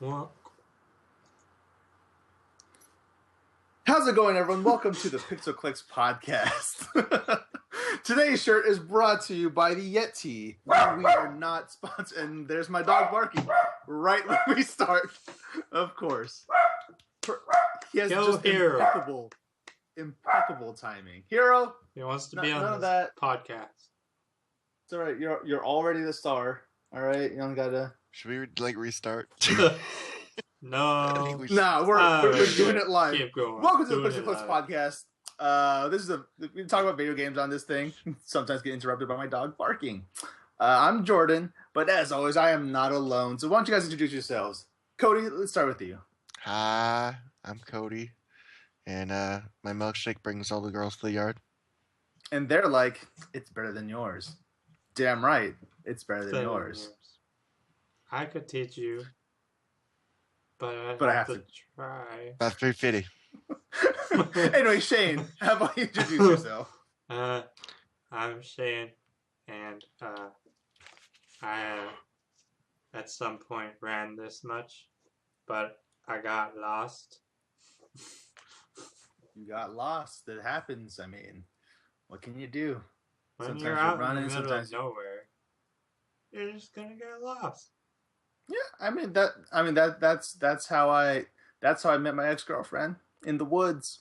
Well, How's it going, everyone? Welcome to the Pixel Clicks podcast. Today's shirt is brought to you by the Yeti. We are not sponsored. And there's my dog barking right when we start, of course. He has just impeccable timing. Hero, he wants to be on none of this that. podcast. It's all right. You're already the star. All right, you don't gotta. Should we restart? No. Nah, we're doing it live. Keep going. Welcome to the Doing Pixel it Clicks live. podcast. We talk about video games on this thing. Sometimes get interrupted by my dog barking. I'm Jordan, but as always, I am not alone. So why don't you guys introduce yourselves? Cody, let's start with you. Hi, I'm Cody, and my milkshake brings all the girls to the yard. And they're like, it's better than yours. Damn right, it's better than yours. I could teach you, but I I have have to. to try. That's $3.50. Anyway, Shane, how about you introduce yourself? I'm Shane, and I at some point ran this much, but I got lost. You got lost. It happens. I mean, what can you do? When Sometimes you're you're out running, in the middle sometimes- of nowhere, you're just gonna get lost. Yeah, that's how I met my ex-girlfriend, in the woods.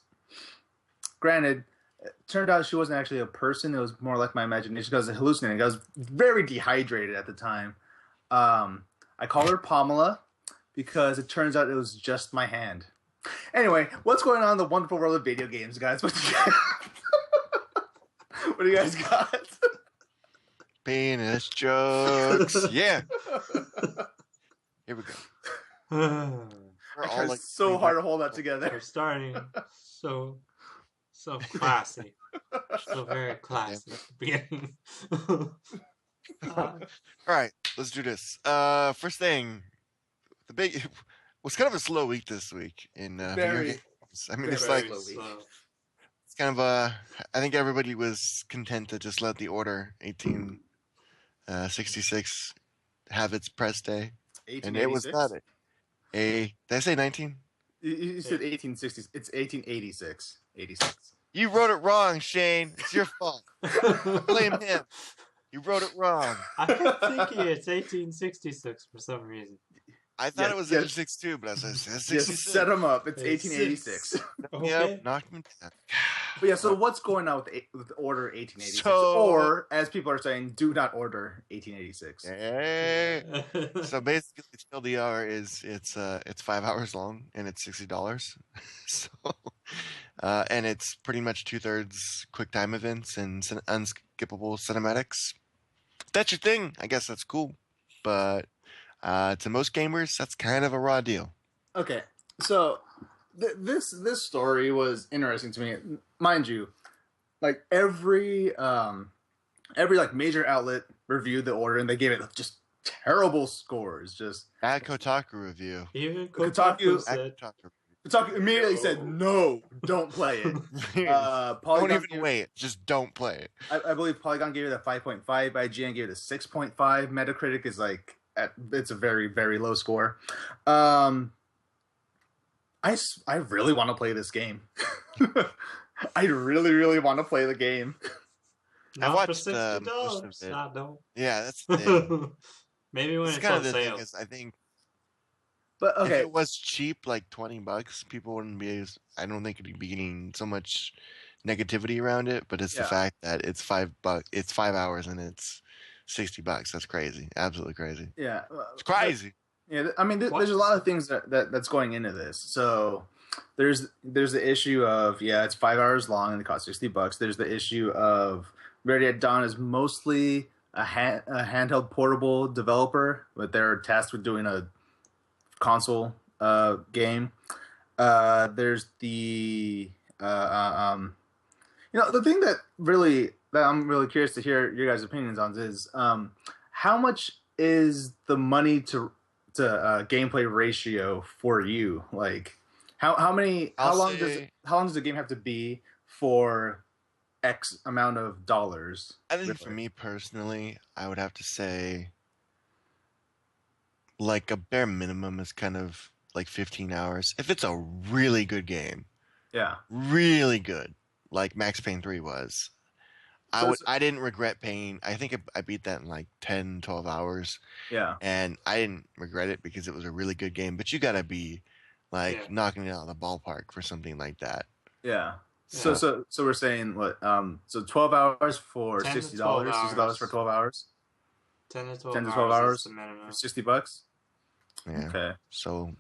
Granted, it turned out she wasn't actually a person. It was more like my imagination. I was hallucinating. I was very dehydrated at the time. I call her Pamela because it turns out it was just my hand. Anyway, what's going on in the wonderful world of video games, guys? What do you guys got? Penis jokes. Yeah. Here we go. We're I all tried like so hard to hold that together. We're starting so classy, so very classy at the beginning. All right, let's do this. First thing, it was kind of a slow week this week in video Very. games. I mean, it's Very like slow week. it's kind of a. I think everybody was content to just let the Order 1866 have its press day, and it was 1886? not a. Did I say 19? You said 1860s. It's 1886. 86. You wrote it wrong, Shane. It's your fault. Blame him. You wrote it wrong. I kept thinking it's 1866 for some reason. I thought Yes, it was yes. 1862, but I said 66. Just set them up. It's It's 1886. Okay. Yep, knocked him down. But yeah, so what's going on with Order 1886? So- Or, as people are saying, do not order 1886. Hey. So basically, TLDR is it's 5 hours long and it's $60. So, and it's pretty much 2/3 quick time events and unskippable cinematics. If that's your thing, I guess that's cool. But to most gamers, that's kind of a raw deal. Okay, so this story was interesting to me. Mind you, like every like major outlet reviewed the Order and they gave it just terrible scores. Just At Kotaku review. Even Kotaku- Kotaku said, At Kotaku Kotaku immediately said, no, don't play it. review. Don't Polygon even gave- wait. Just don't play it. I believe Polygon gave it a 5.5, IGN gave it a 6.5. Metacritic is like, it's a very, very low score. I really want to play this game. I really, really want to play the game. not watched, for most of $60. it. I don't. Yeah, that's the thing. Maybe when It's it's kind on of the sale. thing is, I think But if okay, it was cheap, like $20, people wouldn't be. I don't think it'd be getting so much negativity around it. But it's the Yeah. fact that it's $5. It's 5 hours and it's $60. That's crazy. Absolutely crazy. yeah. It's crazy. Yeah, I mean, there's a lot of things that's going into this. So there's the issue of, yeah, it's 5 hours long and it costs $60. There's the issue of Ready at Dawn is mostly a handheld portable developer, but they're tasked with doing a console game. There's the the thing that I'm really curious to hear your guys' opinions on is how much is the money to gameplay ratio for you? Like how long does the game have to be for X amount of dollars? I think for me personally, I would have to say like a bare minimum is kind of like 15 hours. If it's a really good game, Yeah. really good, like Max Payne 3 was, So, I didn't regret paying. I think I beat that in like 10, 12 hours, yeah. and I didn't regret it because it was a really good game. But you gotta be like Yeah. knocking it out of the ballpark for something like that. Yeah. Yeah. So we're saying what? So 12 hours for 10 to $60. 12 $60 for 12 hours. 10 to 12 10 to 12 hours is hours the minimum. for $60. Yeah. Okay. So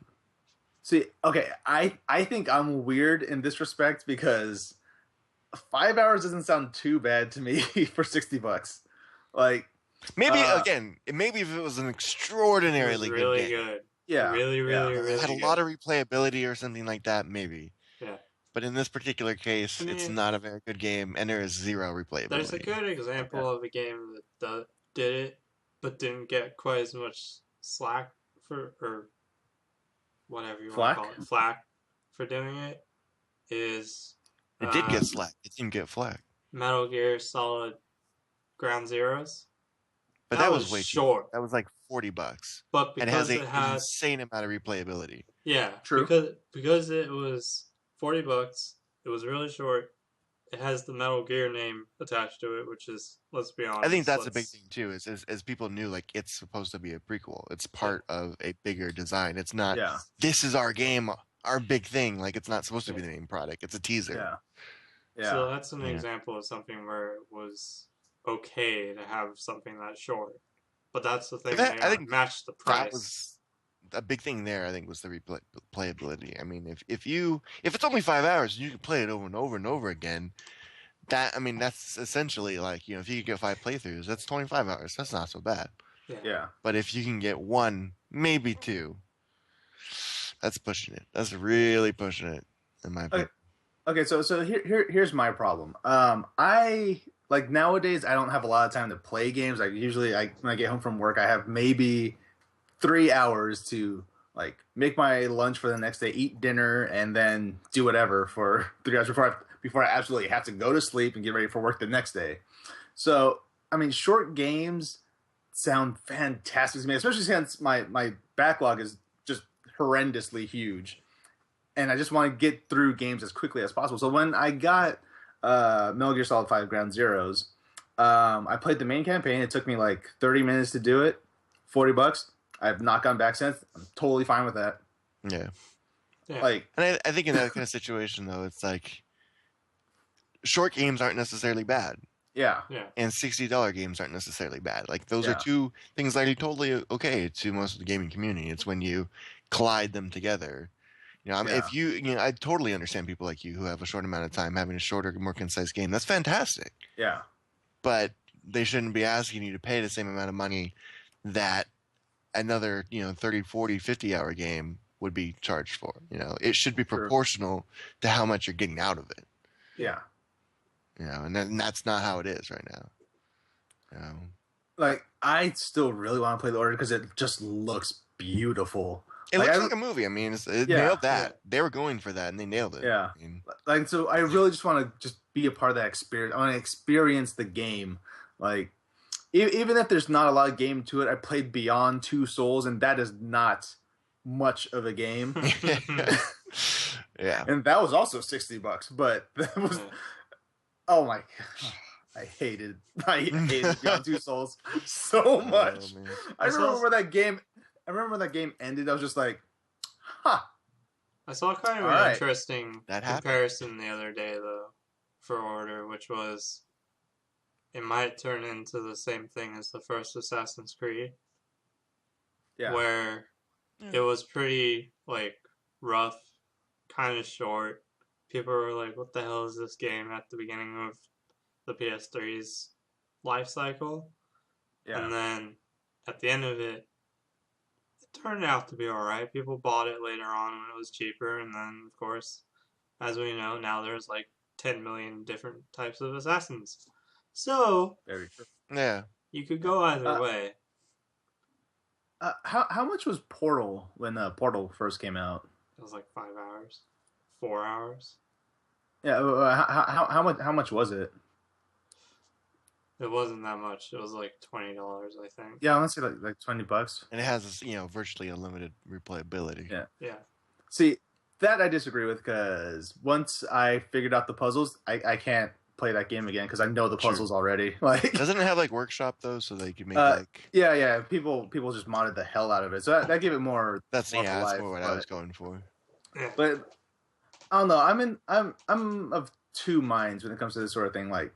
See, okay, I think I'm weird in this respect because 5 hours doesn't sound too bad to me for $60. Like, maybe Uh, maybe if it was an It extraordinarily was really good game, good. yeah, Really, really, yeah. really had a good. lot of replayability or something like that, maybe. Yeah. But in this particular case, I mean, it's not a very good game, and there is zero replayability. There's a good example of a game that did it, but didn't get quite as much slack or whatever you want Flack? to call it, flack for doing it. Is It did get slack. It didn't get flack. Metal Gear Solid Ground Zeroes. But that was way short. cheap. That was like $40, But and it has because an it had insane amount of replayability. yeah, True. because it was $40, it was really short. It has the Metal Gear name attached to it, which is, let's be honest. I think that's a big thing too. Is as people knew, like it's supposed to be a prequel. It's part of a bigger design. It's not. Yeah. This is our game, our big thing. Like it's not supposed to be the main product. It's a teaser. Yeah. Yeah. So that's an Yeah. example of something where it was okay to have something that short. But that's the thing. I think match the That price. was a big thing there. I think was the replayability. I mean, if it's only 5 hours and you can play it over and over and over again, that's essentially like if you could get 5 playthroughs, that's 25 hours. That's not so bad. Yeah. But if you can get 1, maybe 2, that's pushing it. That's really pushing it, in my opinion. Okay, so here's my problem. I like nowadays I don't have a lot of time to play games. Like usually when I get home from work, I have maybe 3 hours to like make my lunch for the next day, eat dinner, and then do whatever for 3 hours before I absolutely have to go to sleep and get ready for work the next day. So I mean, short games sound fantastic to me, especially since my backlog is just horrendously huge. And I just want to get through games as quickly as possible. So when I got Metal Gear Solid 5 Ground Zeroes, I played the main campaign. It took me like 30 minutes to do it, $40. I have not gone back since. I'm totally fine with that. Yeah. Like, and I think in that kind of situation though, it's like short games aren't necessarily bad. yeah. And $60 games aren't necessarily bad. Like those are Yeah. two things that are totally okay to most of the gaming community. It's when you collide them together. If I totally understand people like you who have a short amount of time having a shorter, more concise game. That's fantastic. Yeah. But they shouldn't be asking you to pay the same amount of money that another, 30, 40, 50-hour game would be charged for. It should be proportional to how much you're getting out of it. Yeah. And that's not how it is right now. Like, I still really want to play The Order because it just looks beautiful. It Like, looks like a movie. I mean, it nailed that. Yeah. They were going for that, and they nailed it. Yeah. Like, so I really just want to just be a part of that experience. I want to experience the game. Like, even if there's not a lot of game to it, I played Beyond Two Souls, and that is not much of a game. Yeah. And that was also $60, but that was, oh my God. I hated Beyond Two Souls so much. I remember that game ended. I was just like, huh. I saw kind of an interesting comparison the other day, though, for Order, which was it might turn into the same thing as the first Assassin's Creed. Yeah. Where it was pretty, like, rough, kind of short. People were like, what the hell is this game at the beginning of the PS3's life cycle? Yeah. And then at the end of it, turned out to be alright. People bought it later on when it was cheaper, and then, of course, as we know, now there's like 10 million different types of assassins. So, very true. Yeah. You could go either way. How much was Portal when Portal first came out? It was like 5 hours, 4 hours. Yeah. How much was it? It wasn't that much. It was like $20, I think. Yeah, I want to say like $20. And it has virtually unlimited replayability. Yeah. Yeah. See, that I disagree with because once I figured out the puzzles, I can't play that game again because I know the True. puzzles already. Like, Doesn't it have like workshop though, so they could make yeah. People just modded the hell out of it, so that gave it more. That's more that's life, more what I was going for. Yeah. But I don't know. I'm of two minds when it comes to this sort of thing. Like,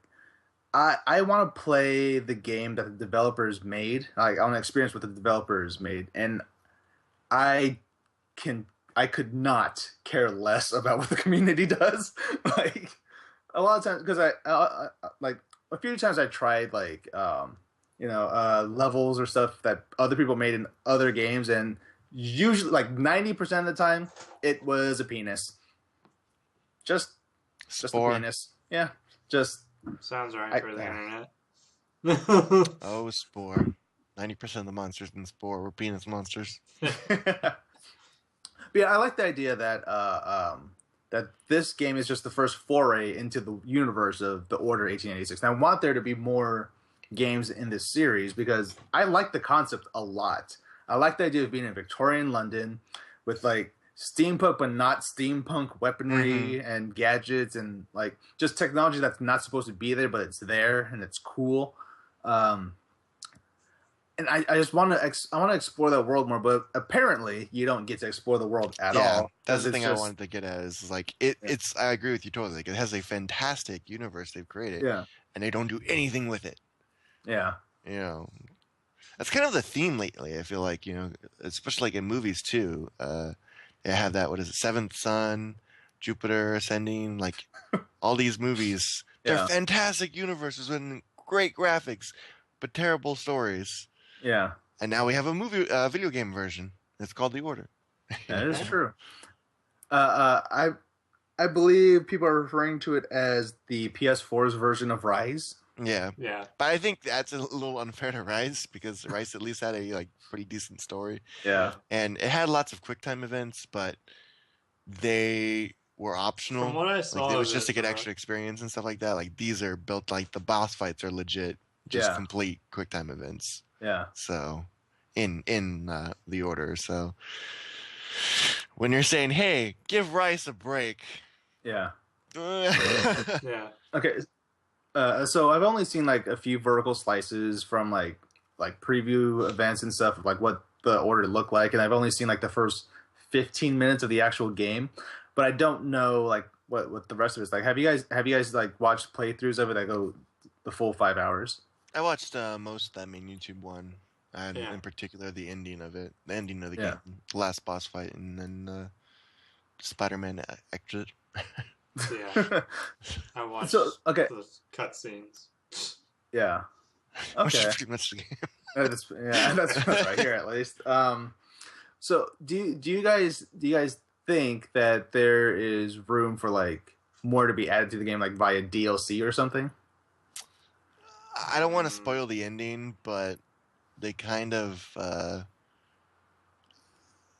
I want to play the game that the developers made. Like, I want to experience what the developers made, and I could not care less about what the community does. Like, a lot of times, because I like a few times I tried like levels or stuff that other people made in other games, and usually like 90% of the time it was a penis. Just Spore. a penis. Yeah, just Sounds right for the internet. Oh, Spore. 90% of the monsters in Spore were penis monsters. But yeah, I like the idea that that this game is just the first foray into the universe of the Order 1886. And I want there to be more games in this series because I like the concept a lot. I like the idea of being in Victorian London with like steampunk but not steampunk weaponry and gadgets and like just technology that's not supposed to be there but it's there and it's cool. And I just want to explore that world more, but apparently you don't get to explore the world at all. That's the thing I wanted to get at is like it's. I agree with you totally. Like, it has a fantastic universe they've created, and they don't do anything with it. Yeah, that's kind of the theme lately. I feel like especially like in movies too. They have that. What is it? Seventh Son, Jupiter Ascending. Like all these movies, they're fantastic universes with great graphics, but terrible stories. Yeah. And now we have a video game version. It's called The Order. That is true. I believe people are referring to it as the PS4's version of Rise. Yeah. But I think that's a little unfair to Rise because Rise at least had a pretty decent story. Yeah. And it had lots of QuickTime events, but they were optional. From what I saw, it was just to get extra experience and stuff like that. Like these are built like the boss fights are legit, just complete QuickTime events. Yeah. So, in The Order. So, when you're saying, "Hey, give Rice a break," yeah. Yeah. Okay. So I've only seen like a few vertical slices from like preview events and stuff of like what the Order looked like, and I've only seen like the first 15 minutes of the actual game, but I don't know like what the rest of it's like. Have you guys like watched playthroughs of it that go the full 5 hours? I watched most of them in YouTube one, and in particular the ending of it, the ending of the game, last boss fight, and then Spider-Man exit. Yeah, I watched those cutscenes. Yeah. Okay. Which is pretty much the game. That's right here at least. So do you guys think that there is room for like more to be added to the game, like via DLC or something? I don't want to spoil the ending, but they kind of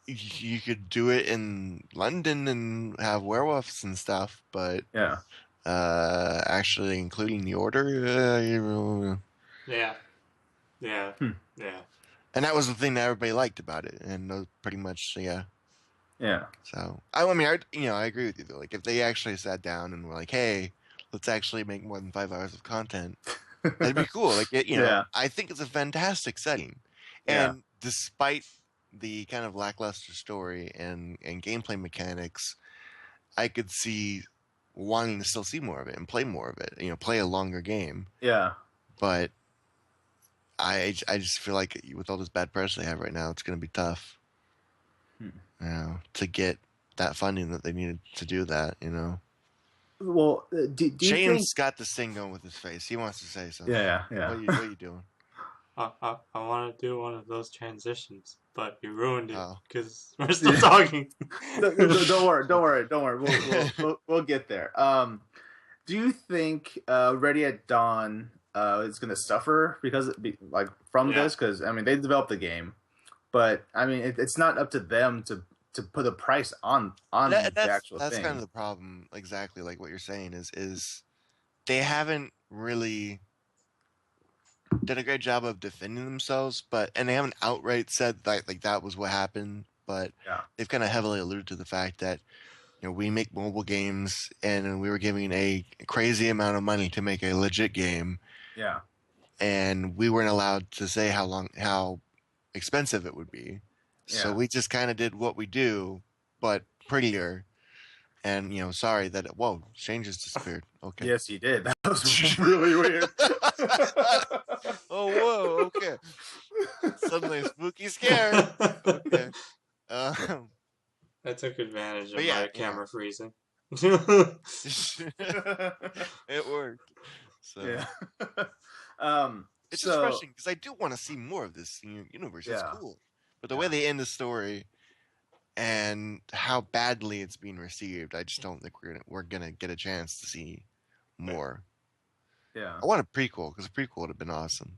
you could do it in London and have werewolves and stuff, but actually including the Order, yeah. And that was the thing that everybody liked about it, and pretty much Yeah. So I mean, I agree with you though. Like if they actually sat down and were like, "Hey, let's actually make more than 5 hours of content," that'd be cool. Like I think it's a fantastic setting, and despite the kind of lackluster story and gameplay mechanics, I could see wanting to still see more of it and play more of it. Play a longer game. Yeah. But I just feel like with all this bad press they have right now, it's going to be tough. To get that funding that they needed to do that. Well, do you Shane's got this thing going with his face. He wants to say something. Yeah. What are you doing? I want to do one of those transitions, but you ruined it because we're still talking. Don't worry. We'll get there. Do you think Ready at Dawn is going to suffer from this? Because I mean, they developed the game, but I mean, it's not up to them to put a price on the actual thing. That's kind of the problem. Exactly like what you're saying is they haven't really did a great job of defending themselves, and they haven't outright said that like that was what happened, but Yeah. they've kind of heavily alluded to the fact that we make mobile games and we were giving a crazy amount of money to make a legit game, Yeah. and we weren't allowed to say how expensive it would be. So Yeah. we just kind of did what we do, but prettier. And sorry that whoa, Shane just disappeared. Okay. Yes, he did. That was really weird. Oh, whoa, okay. Suddenly a spooky scare. Okay. I took advantage of But yeah, my camera freezing. it worked. So Yeah. it's so, just frustrating because I do want to see more of this universe. It's Yeah. cool, but the way they end the story and how badly it's being received, I just don't think we're gonna get a chance to see more. Yeah. I want a prequel because a prequel would have been awesome.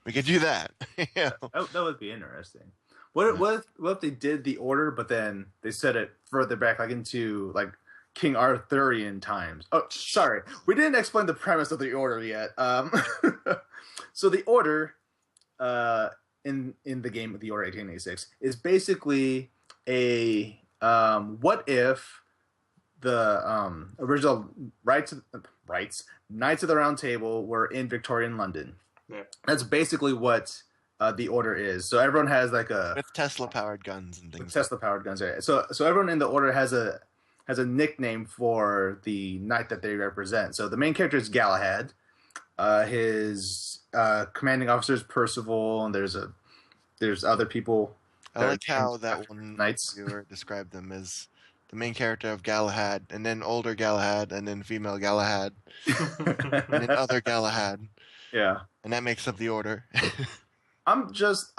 We could do that. Yeah. That would be interesting. What if they did the order, but then they set it further back, like into like King Arthurian times? Oh, sorry, we didn't explain the premise of the order yet. So the order, in the game of the Order 1886 is basically a what if the original Knights of the Round Table were in Victorian London. Yeah. That's basically what the Order is. So everyone has like with Tesla powered guns and things. Tesla powered guns, right? So everyone in the Order has a nickname for the knight that they represent. So the main character is Galahad. His commanding officer is Percival, and there's other people. I like how that one knights viewer described them as the main character of Galahad, and then older Galahad, and then female Galahad, and then other Galahad. Yeah, and that makes up the Order. I'm just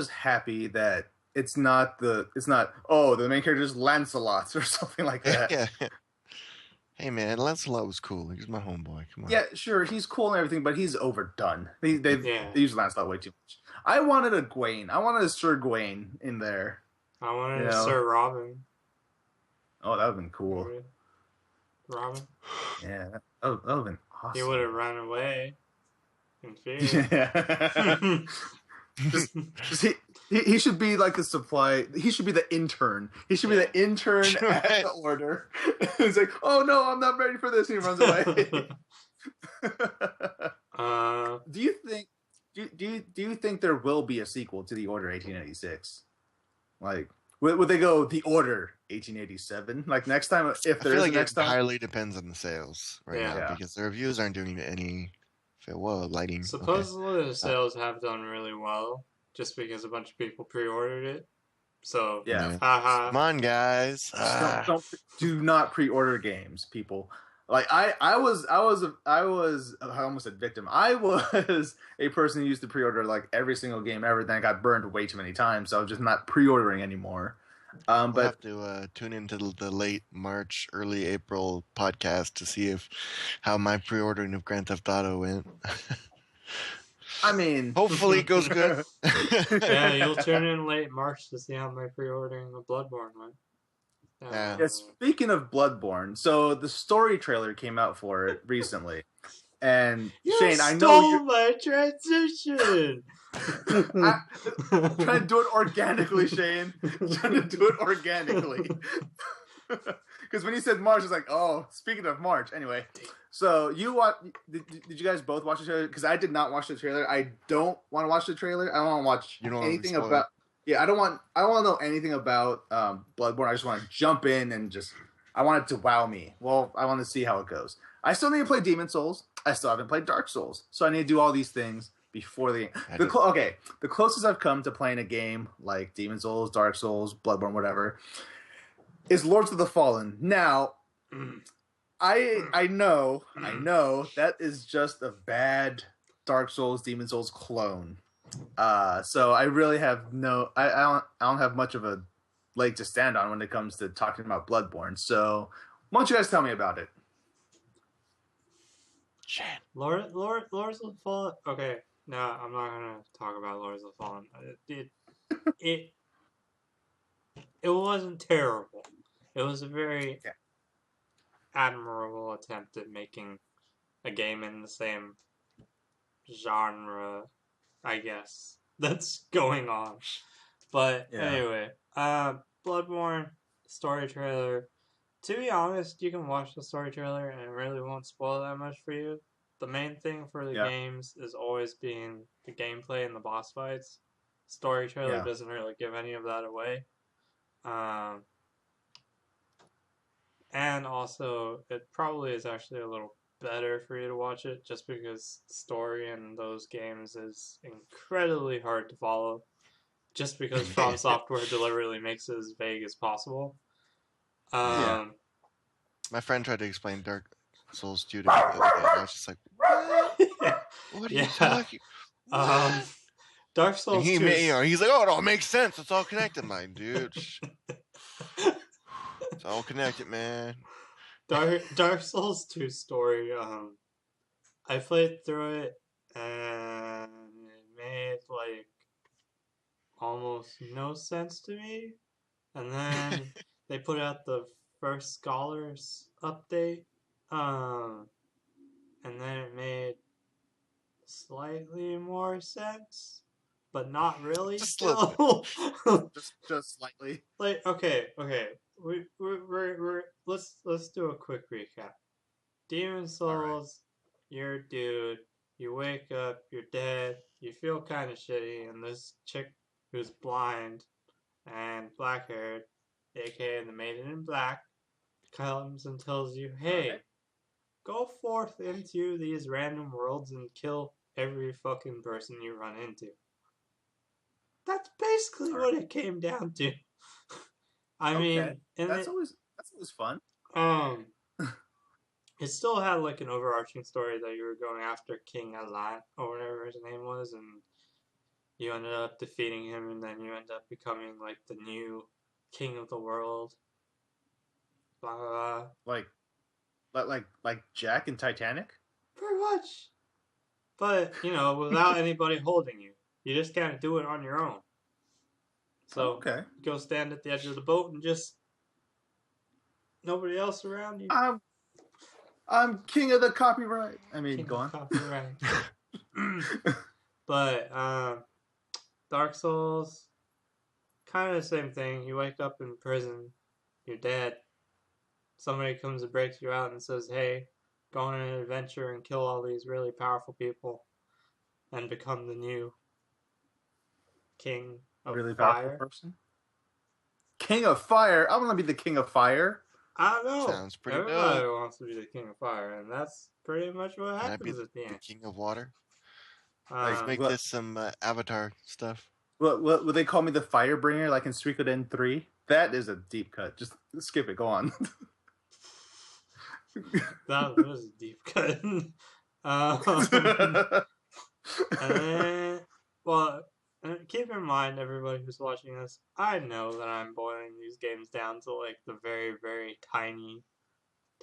happy that it's not the main character is Lancelot or something like that. Yeah. Hey man, Lancelot was cool. He's my homeboy. Come on. Yeah, sure, he's cool and everything, but he's overdone. They use Lancelot way too much. I wanted a Gawain. I wanted a Sir Gawain in there. I wanted a Sir Robin. Oh, that would have been cool. Robin? Yeah, that would have been awesome. He would have run away in fear. Yeah. He should be like the supply. He should be the intern. He should be the intern at the Order. He's like, oh no, I'm not ready for this. And he runs away. Do you think? Do you think there will be a sequel to the Order 1886? Like, would they go the Order 1887? Like next time, if there is a next time, it entirely depends on the sales now because the reviews aren't doing any. Whoa, lighting. Supposedly the sales have done really well, just because a bunch of people pre-ordered it. So yeah, come on, guys. Do not pre-order games, people. Like I almost a victim. I was a person who used to pre-order like every single game ever. Then I got burned way too many times, so I was just not pre-ordering anymore. We'll have to tune into the late March, early April podcast to see how my pre-ordering of Grand Theft Auto went. I mean, hopefully it goes good. Yeah, you'll tune in late March to see how my pre-ordering of Bloodborne went. Yeah, speaking of Bloodborne, so the story trailer came out for it recently, and Shane, I know you my transition. I'm trying to do it organically, Shane. Trying to do it organically. Because when he said March, it's like, oh, speaking of March. Anyway, so did you guys both watch the trailer? Because I did not watch the trailer. I don't want to watch the trailer. I don't want to watch anything about. Yeah, I don't want to know anything about Bloodborne. I just want to jump in and I want it to wow me. Well, I want to see how it goes. I still need to play Demon Souls. I still haven't played Dark Souls. So I need to do all these things before the game. The closest I've come to playing a game like Demon Souls, Dark Souls, Bloodborne, whatever, is Lords of the Fallen. Now, I know that is just a bad Dark Souls, Demon Souls clone. So I really have I don't have much of a leg to stand on when it comes to talking about Bloodborne. So why don't you guys tell me about it? Lords of the Fallen. Okay, no, I'm not gonna talk about Lords of the Fallen. It wasn't terrible. It was a very admirable attempt at making a game in the same genre, I guess, that's going on. But Yeah. anyway, Bloodborne story trailer. To be honest, you can watch the story trailer and it really won't spoil that much for you. The main thing for the Yeah. games is always being the gameplay and the boss fights. Story trailer Yeah. doesn't really give any of that away. And also, it probably is actually a little better for you to watch it just because the story in those games is incredibly hard to follow. Just because From Software deliberately makes it as vague as possible. Yeah. My friend tried to explain Dark Souls 2 to me the other day, and I was just like, what? What are you talking? Dark And Souls 2 he's like, oh, it all makes sense. It's all connected. I'm like, dude, it's all connected, man. Dark Souls 2 story, I played through it and it made like almost no sense to me. And then they put out the first Scholars update, and then it made slightly more sense, but not really. Just Still, just slightly. like okay, let's do a quick recap. Demon Souls, you're a dude. You wake up, you're dead. You feel kind of shitty, and this chick who's blind and black haired, aka the Maiden in Black, comes and tells you, hey, go forth into these random worlds and kill every fucking person you run into. That's basically what it came down to. I mean, that's always fun. It still had like an overarching story that you were going after King Alat or whatever his name was, and you ended up defeating him, and then you end up becoming like the new king of the world. Blah blah blah. Like Jack in Titanic. Pretty much. But without anybody holding you, you just can't do it on your own. So go stand at the edge of the boat and just nobody else around you. I'm king of the copyright. I mean, king go on. Copyright. But Dark Souls, kind of the same thing. You wake up in prison, you're dead. Somebody comes and breaks you out and says, "Hey, go on an adventure and kill all these really powerful people, and become the new king of really fire." Powerful person. King of Fire. I want to be the King of Fire. I don't know. Sounds pretty Everybody dope. wants to be the king of fire, and that's pretty much what Can I be happens at the the end. king of water? Let's make this some Avatar stuff. What they call me, the Firebringer, like in Suikoden 3? That is a deep cut. Just skip it. Go on. That was a deep cut. Keep in mind, everybody who's watching this, I know that I'm boiling these games down to like the very, very tiny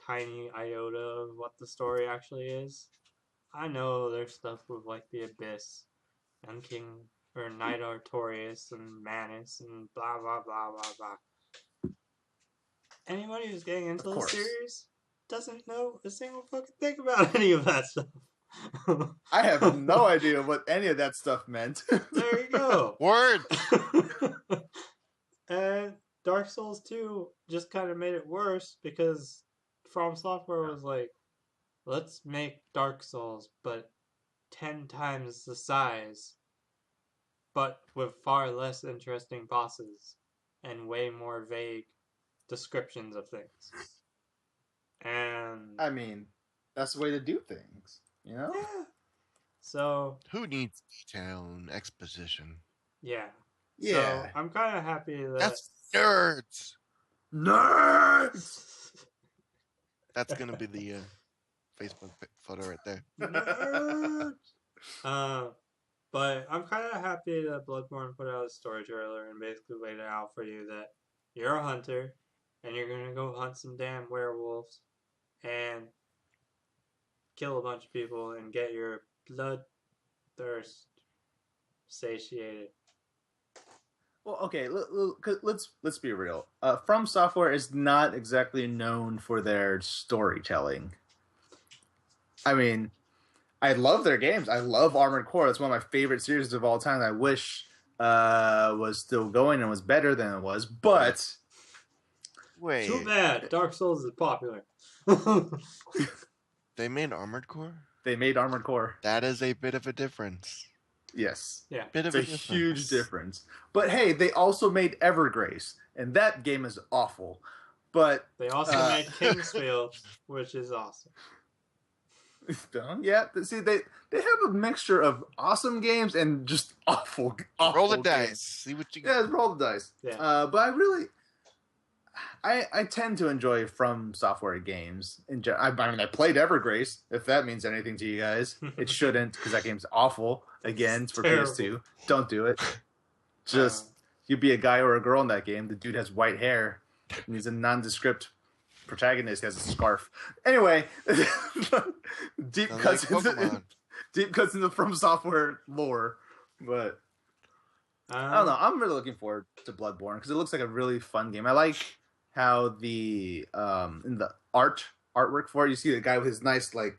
iota of what the story actually is. I know there's stuff with like the Abyss and Knight Artorias and Manus and blah blah blah blah blah. Anybody who's getting into the series doesn't know a single fucking thing about any of that stuff. I have no idea what any of that stuff meant. There you go. Word. And Dark Souls 2 just kind of made it worse because From Software was like, let's make Dark Souls, but 10 times the size, but with far less interesting bosses and way more vague descriptions of things. And I mean, that's the way to do things, you know? Yeah. So who needs detail and exposition? Yeah. Yeah. So I'm kind of happy that That's nerds. Nerds. That's gonna be the Facebook photo right there. But I'm kind of happy that Bloodborne put out a story trailer and basically laid it out for you that you're a hunter and you're gonna go hunt some damn werewolves and kill a bunch of people and get your bloodthirst satiated. Well, okay, let's be real. From Software is not exactly known for their storytelling. I mean, I love their games. I love Armored Core. It's one of my favorite series of all time. I wish was still going and was better than it was, but Too Wait, bad. Dark Souls is popular. they made Armored Core? they made Armored Core. That is a bit of a difference. Yes. Yeah. Bit It's of a a difference. huge difference. But hey, they also made Evergrace, and that game is awful. But They also made Kingsfield, which is awesome. yeah, see, they have a mixture of awesome games and just awful. Roll the games. dice. See what you Yeah, roll the dice. Yeah. But I really, I tend to enjoy From Software games. I mean, I played Evergrace. If that means anything to you guys, it shouldn't because that game's awful. Again, it's for terrible. PS2. Don't do it. Just you be a guy or a girl in that game. The dude has white hair, and he's a nondescript protagonist. He has a scarf. Anyway, deep Sounds cuts like into Pokemon. deep cuts into From Software lore, but. I don't know. I'm really looking forward to Bloodborne because it looks like a really fun game. I like how the in the artwork for it, you see the guy with his nice like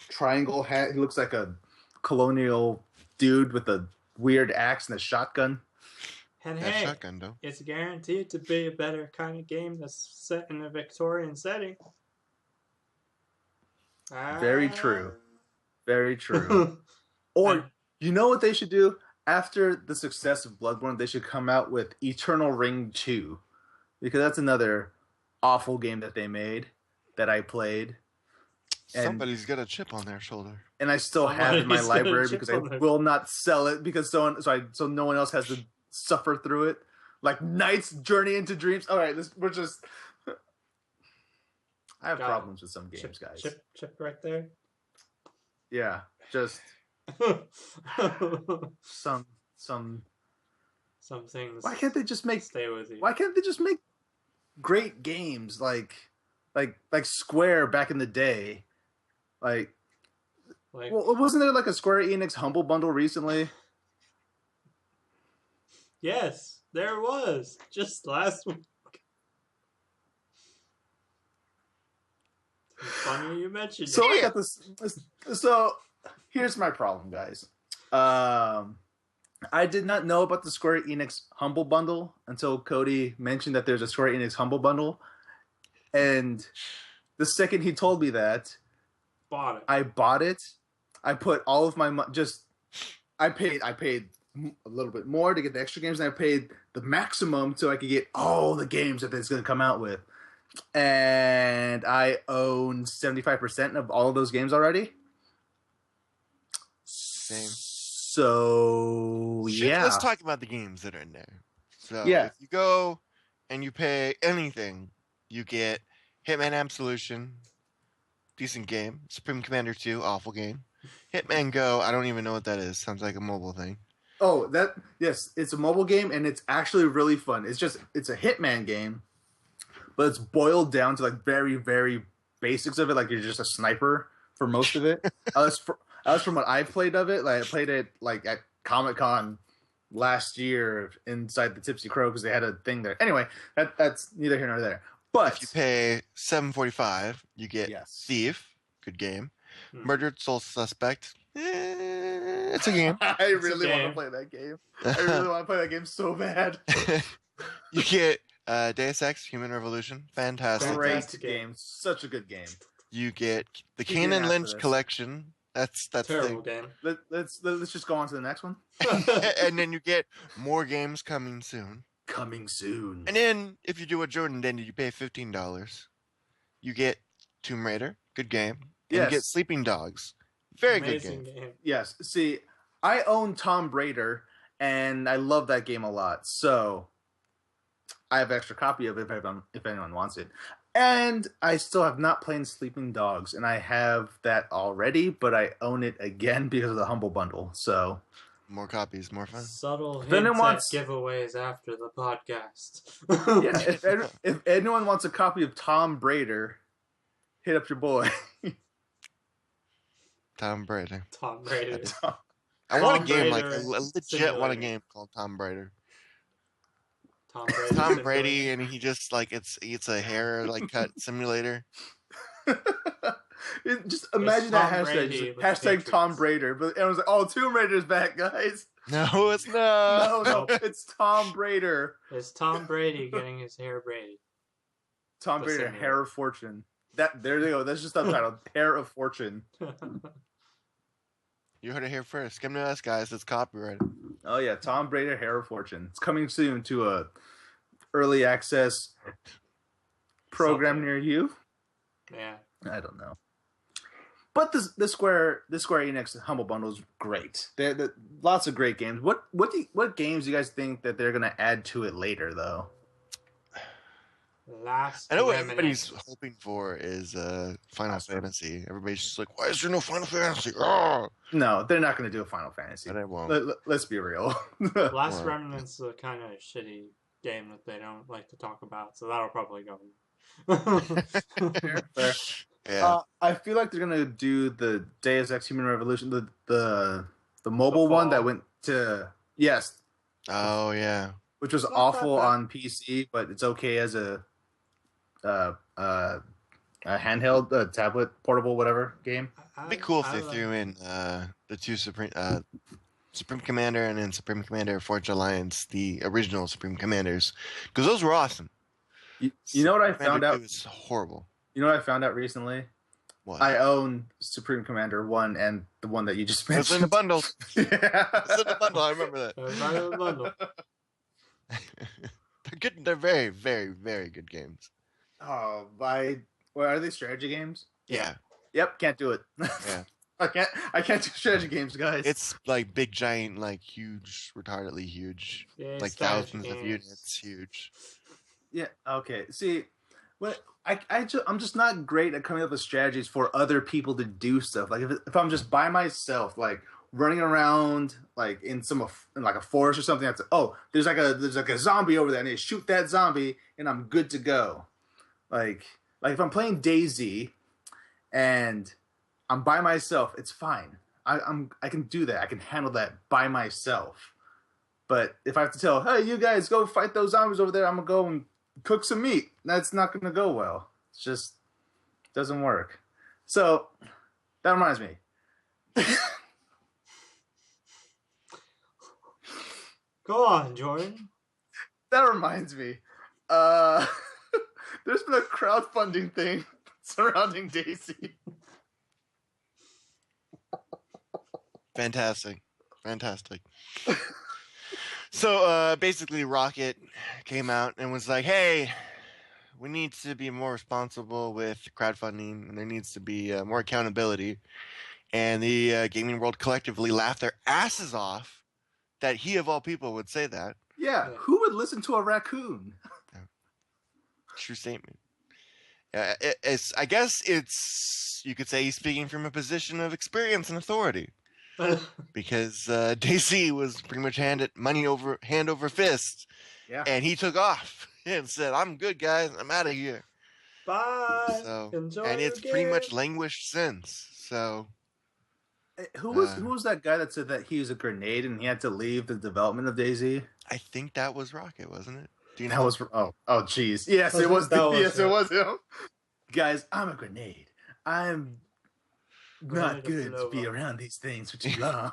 triangle hat. He looks like a colonial dude with a weird axe and a shotgun. And That hey, shotgun though. it's guaranteed to be a better kind of game that's set in a Victorian setting. Very true. Very true. Or you know what they should do? After the success of Bloodborne, they should come out with Eternal Ring 2. Because that's another awful game that they made that I played. And- Somebody's got a chip on their shoulder. And I still have it in my Somebody's got a library chip because I on their- will not sell it because so no one else has to suffer through it. Like Knight's Journey into Dreams. All right, we're just. I have Got it. problems with some games, guys. Chip right there. Yeah, just some. Some things. Why can't they just make? stay with you? Why can't they just make great games like Square back in the day? Like, Like, well, wasn't there like a Square Enix Humble Bundle recently? yes, there was just last week. It's funny you mentioned So it. I got this. So here's my problem, guys. I did not know about the Square Enix Humble Bundle until Cody mentioned that there's a Square Enix Humble Bundle, and the second he told me that, Bought it. I bought it. I put all of my I paid a little bit more to get the extra games, and I paid the maximum so I could get all the games that it's going to come out with. And I own 75% of all of those games already. Same. So yeah, Let's talk about the games that are in there. So Yeah. if you go and you pay anything, you get Hitman Absolution, decent game. Supreme Commander 2, awful game. Hitman Go, I don't even know what that is. Sounds like a mobile thing. Oh, yes, it's a mobile game and it's actually really fun. It's a Hitman game, but it's boiled down to like very, very basics of it. Like you're just a sniper for most of it. As from what I've played of it, like I played it like at Comic-Con last year inside the Tipsy Crow because they had a thing there. Anyway, that's neither here nor there. But If you pay $7.45, you get Yes. Thief, good game. Hmm. Murdered Soul Suspect, it's a game. I really want to game. play that game. I really want to play that game so bad. You get Deus Ex Human Revolution, fantastic. Great Fantastic game. game, such a good game. You get the You didn't Kane and ask for Lynch this. collection. That's Terrible the, game. Let's just go on to the next one. and then you get more games coming soon. Coming soon. And then if you do what Jordan did, you pay $15. You get Tomb Raider, good game. And you get Yes. Sleeping Dogs, very Amazing good game. game. Yes. See, I own Tomb Raider, and I love that game a lot. So I have an extra copy of it if anyone wants it. And I still have not played Sleeping Dogs, and I have that already, but I own it again because of the Humble Bundle. So More copies, more fun. Subtle If anyone hints wants- at giveaways after the podcast. yeah, if anyone wants a copy of Tomb Raider, hit up your boy. Tom Brady. Tom Brady. I want a Tom game like Raider a legit Simulator. want a game called Tom Brady. Tom Brady. Tom Brady, and he just like it's a hair like cut simulator. Just imagine that Tom hashtag. Brady Just with the hashtag Tom Patriots. Raider. But everyone's like, oh, Tomb Raider's back, guys. No, it's not. No, Nope. it's Tom Raider. It's Tom Brady getting his hair braided. Tom Listen Raider, to Hair of Fortune. There they go. That's just subtitled Hair of Fortune. You heard it here first. Come to us, guys. It's copyrighted. Oh yeah, Tom Brady, Hair of Fortune. It's coming soon to a early access program Something. near you. Yeah. I don't know. But the Square Enix Humble Bundle is great. They're lots of great games. What games do you guys think that they're gonna add to it later though? Last I know what Remnant. everybody's hoping for is Final Fantasy. Everybody's just like, why is there no Final Fantasy? Oh! No, they're not gonna do a Final Fantasy. But I won't. Let's be real. Last Right. Remnant's a kind of shitty game that they don't like to talk about, so that'll probably go. Fair. Yeah. I feel like they're gonna do the Deus Ex Human Revolution, the mobile one that Fall. went to Oh yeah. which was Not that awful bad. on PC, but it's okay as a handheld, tablet, portable, whatever game. It'd be cool if they threw in the two Supreme Commander and then Supreme Commander Forge Alliance, the original Supreme Commanders, because those were awesome. You know what I found Commander out? 2 was horrible. You know what I found out recently? What? I own Supreme Commander 1 and the one that you just It was in the mentioned. bundle. Yeah. It was in the bundle. I remember that. Right in the bundle. They're good. They're very, very, very good games. Oh, are they strategy games? Yeah. Yep, can't do it. Yeah. I can't do strategy games, guys. It's like big, giant, like huge, retardedly huge, Yeah, like strategy thousands of games. units, huge. Yeah. Okay. See, I'm just not great at coming up with strategies for other people to do stuff. Like if I'm just by myself, like running around, like in like a forest or something. There's like a zombie over there. I need to shoot that zombie, and I'm good to go. Like if I'm playing DayZ, and I'm by myself, it's fine. I can do that. I can handle that by myself. But if I have to tell, hey, you guys go fight those zombies over there, I'm gonna go and cook some meat. That's not gonna go well. It's just doesn't work. So that reminds me. Go on, Jordan. That reminds me. There's been a crowdfunding thing surrounding Daisy. Fantastic. So basically, Rocket came out and was like, "Hey, we need to be more responsible with crowdfunding, and there needs to be more accountability." And the gaming world collectively laughed their asses off that he, of all people, would say that. Yeah, who would listen to a raccoon? True statement. I guess you could say he's speaking from a position of experience and authority. Because DC was pretty much hand over fist, Yeah. and he took off and said, "I'm good, guys. I'm out of here." Bye. So, Enjoy and your it's pretty much game. languished since. So, Who was that guy that said that he was a grenade and he had to leave the development of DayZ? I think that was Rocket, wasn't it? Do you know? That was jeez. Yes, it was. That was Yes, him. it was him. Guys, I'm a grenade. I'm not Grenade of good to be Nova. around these things for too long.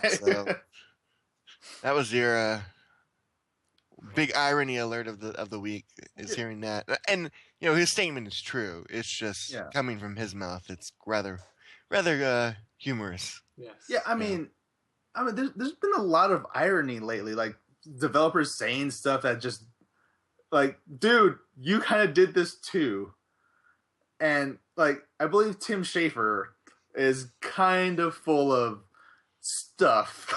So, that was your big irony alert of the week, is hearing that. And his statement is true. It's just coming from his mouth. It's rather humorous. Yes. Yeah, I mean, there's been a lot of irony lately, like developers saying stuff that just, like, dude, you kind of did this too, and like, I believe Tim Schafer is kind of full of stuff,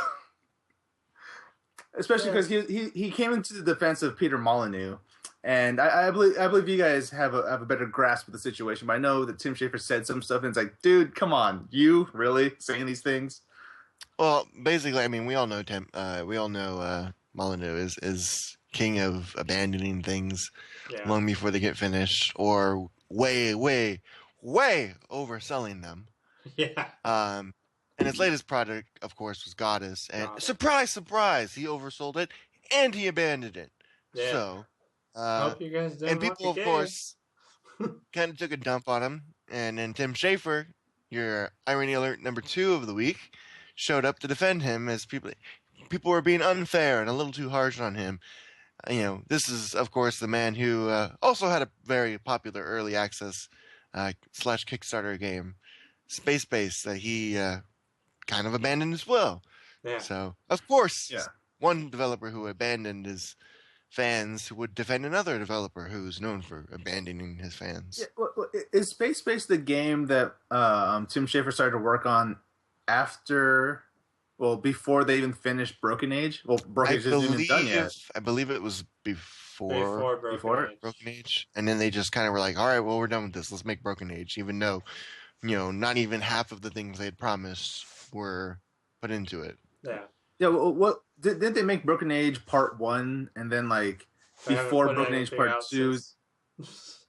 especially because he came into the defense of Peter Molyneux. And I believe you guys have a better grasp of the situation, but I know that Tim Schafer said some stuff, and it's like, dude, come on, you really saying these things? Well, basically, I mean, we all know Molyneux is king of abandoning things long before they get finished, or way overselling them. Yeah. And his latest project, of course, was Goddess, and surprise, he oversold it and he abandoned it. Yeah. So. Hope you guys didn't And people, want the of game. course, kind of took a dump on him. And then Tim Schafer, your irony alert number 2 of the week, showed up to defend him as people were being unfair and a little too harsh on him. This is, of course, the man who also had a very popular early access slash Kickstarter game, Space Base, that he kind of abandoned as well. Yeah. So, of course, Yeah. one developer who abandoned his fans would defend another developer who's known for abandoning his fans. Yeah, is Space Base the game that Tim Schafer started to work on before they even finished Broken Age? Well, Broken Age isn't even done yet. I believe it was before Before Broken Age, and then they just kind of were like, "All right, well, we're done with this. Let's make Broken Age," even though, not even half of the things they had promised were put into it. Yeah. Yeah, what didn't they make Broken Age Part 1 and then before Broken Age Part 2?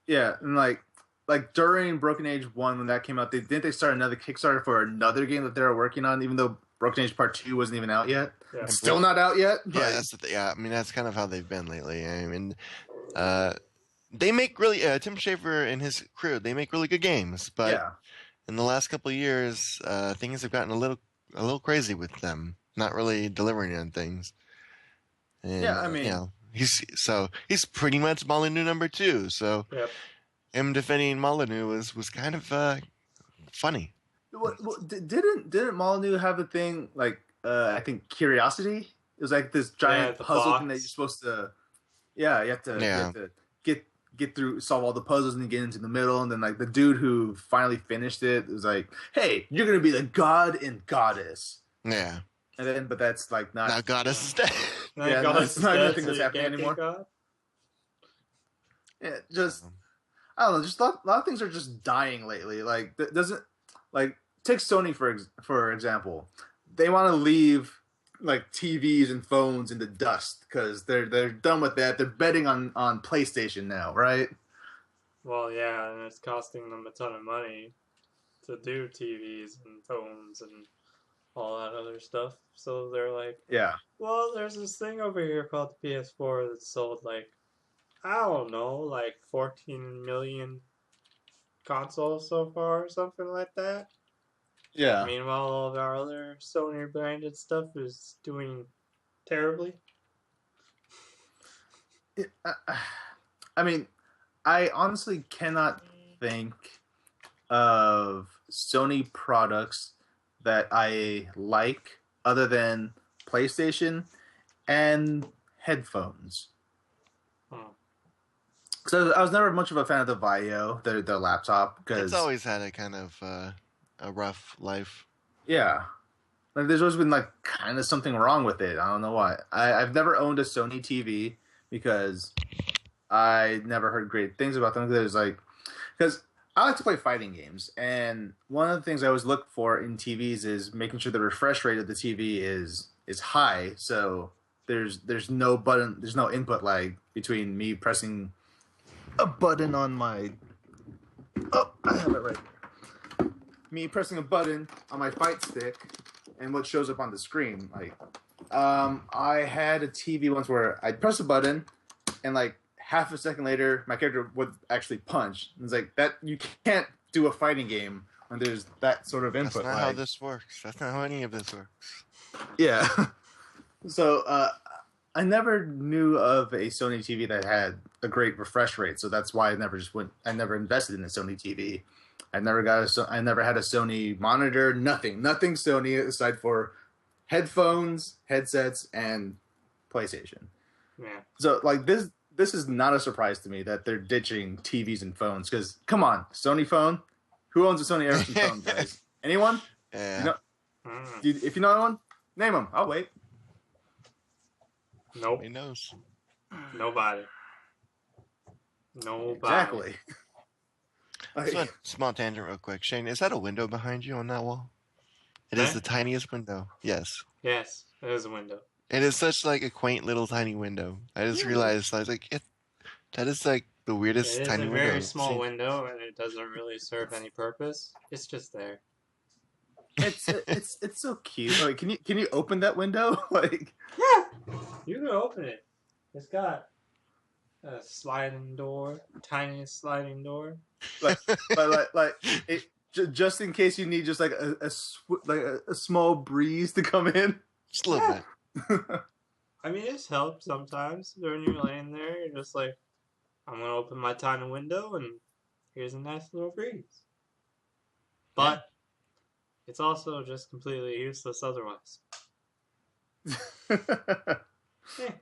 Yeah, and like during Broken Age 1 when that came out, didn't they start another Kickstarter for another game that they were working on, even though Broken Age Part 2 wasn't even out yet? Yeah. It's still not out yet? Yeah, I mean, that's kind of how they've been lately. I mean, they make really Tim Schafer and his crew. They make really good games, but yeah. in the last couple of years, things have gotten a little crazy with them. Not really delivering on things. And, Yeah, I mean, he's pretty much Molyneux number 2. So Yep. him defending Molyneux was kind of funny. Didn't Molyneux have a thing I think Curiosity? It was like this giant the puzzle box. thing that you're supposed to. Yeah, you have to get through, solve all the puzzles, and then get into the middle. And then the dude who finally finished it was like, "Hey, you're gonna be the god and goddess." Yeah. And then, but that's not. Now Goddess is dead. Yeah, God, it's not dead, anything so that's you happening can't anymore. be God? Yeah, just I don't know. Just a lot of things are just dying lately. Take Sony for example. They want to leave TVs and phones in the dust because they're done with that. They're betting on PlayStation now, right? Well, yeah, and it's costing them a ton of money to do TVs and phones and all that other stuff. So they're like, Yeah. well, there's this thing over here called the PS4 that's sold I don't know, 14 million consoles so far or something like that. Yeah. Meanwhile, all of our other Sony branded stuff is doing terribly. I mean, I honestly cannot think of Sony products that I like other than PlayStation and headphones. So I was never much of a fan of the Vaio, the laptop, because It's always had a kind of a rough life. yeah, there's always been kind of something wrong with it. I don't know why. I've never owned a Sony TV because I never heard great things about them. Because I like to play fighting games, and one of the things I always look for in TVs is making sure the refresh rate of the TV is high, so there's no input lag between me pressing a button on my I have it right here. Me pressing a button on my fight stick and what shows up on the screen. I had a TV once where I'd press a button and half a second later my character would actually punch. It's that you can't do a fighting game when there's that sort of input. That's not how this works. That's not how any of this works. Yeah. So I never knew of a Sony TV that had a great refresh rate, so that's why I never invested in a Sony TV. I never had a Sony monitor, nothing Sony aside for headphones, headsets, and PlayStation. Yeah. So this is not a surprise to me that they're ditching TVs and phones because come on, Sony phone. Who owns a Sony Ericsson phone, guys? Anyone? Yeah. If you know anyone, name them. I'll wait. Nope. He knows. Nobody. Exactly. So small tangent real quick. Shane, is that a window behind you on that wall? It is the tiniest window. Yes. Yes, it is a window. It is such a quaint little tiny window. I just realized I was that is the weirdest tiny window. It's a very small window and it doesn't really serve any purpose. It's just there. It's so cute. Can you open that window? Yeah, you can open it. It's got a sliding door, tiniest sliding door. like, it, just in case you need just like a small breeze to come in. Just a little bit. I mean, it's helped sometimes when you're laying there. You're just like, I'm gonna open my tiny window, and here's a nice little breeze. But it's also just completely useless otherwise.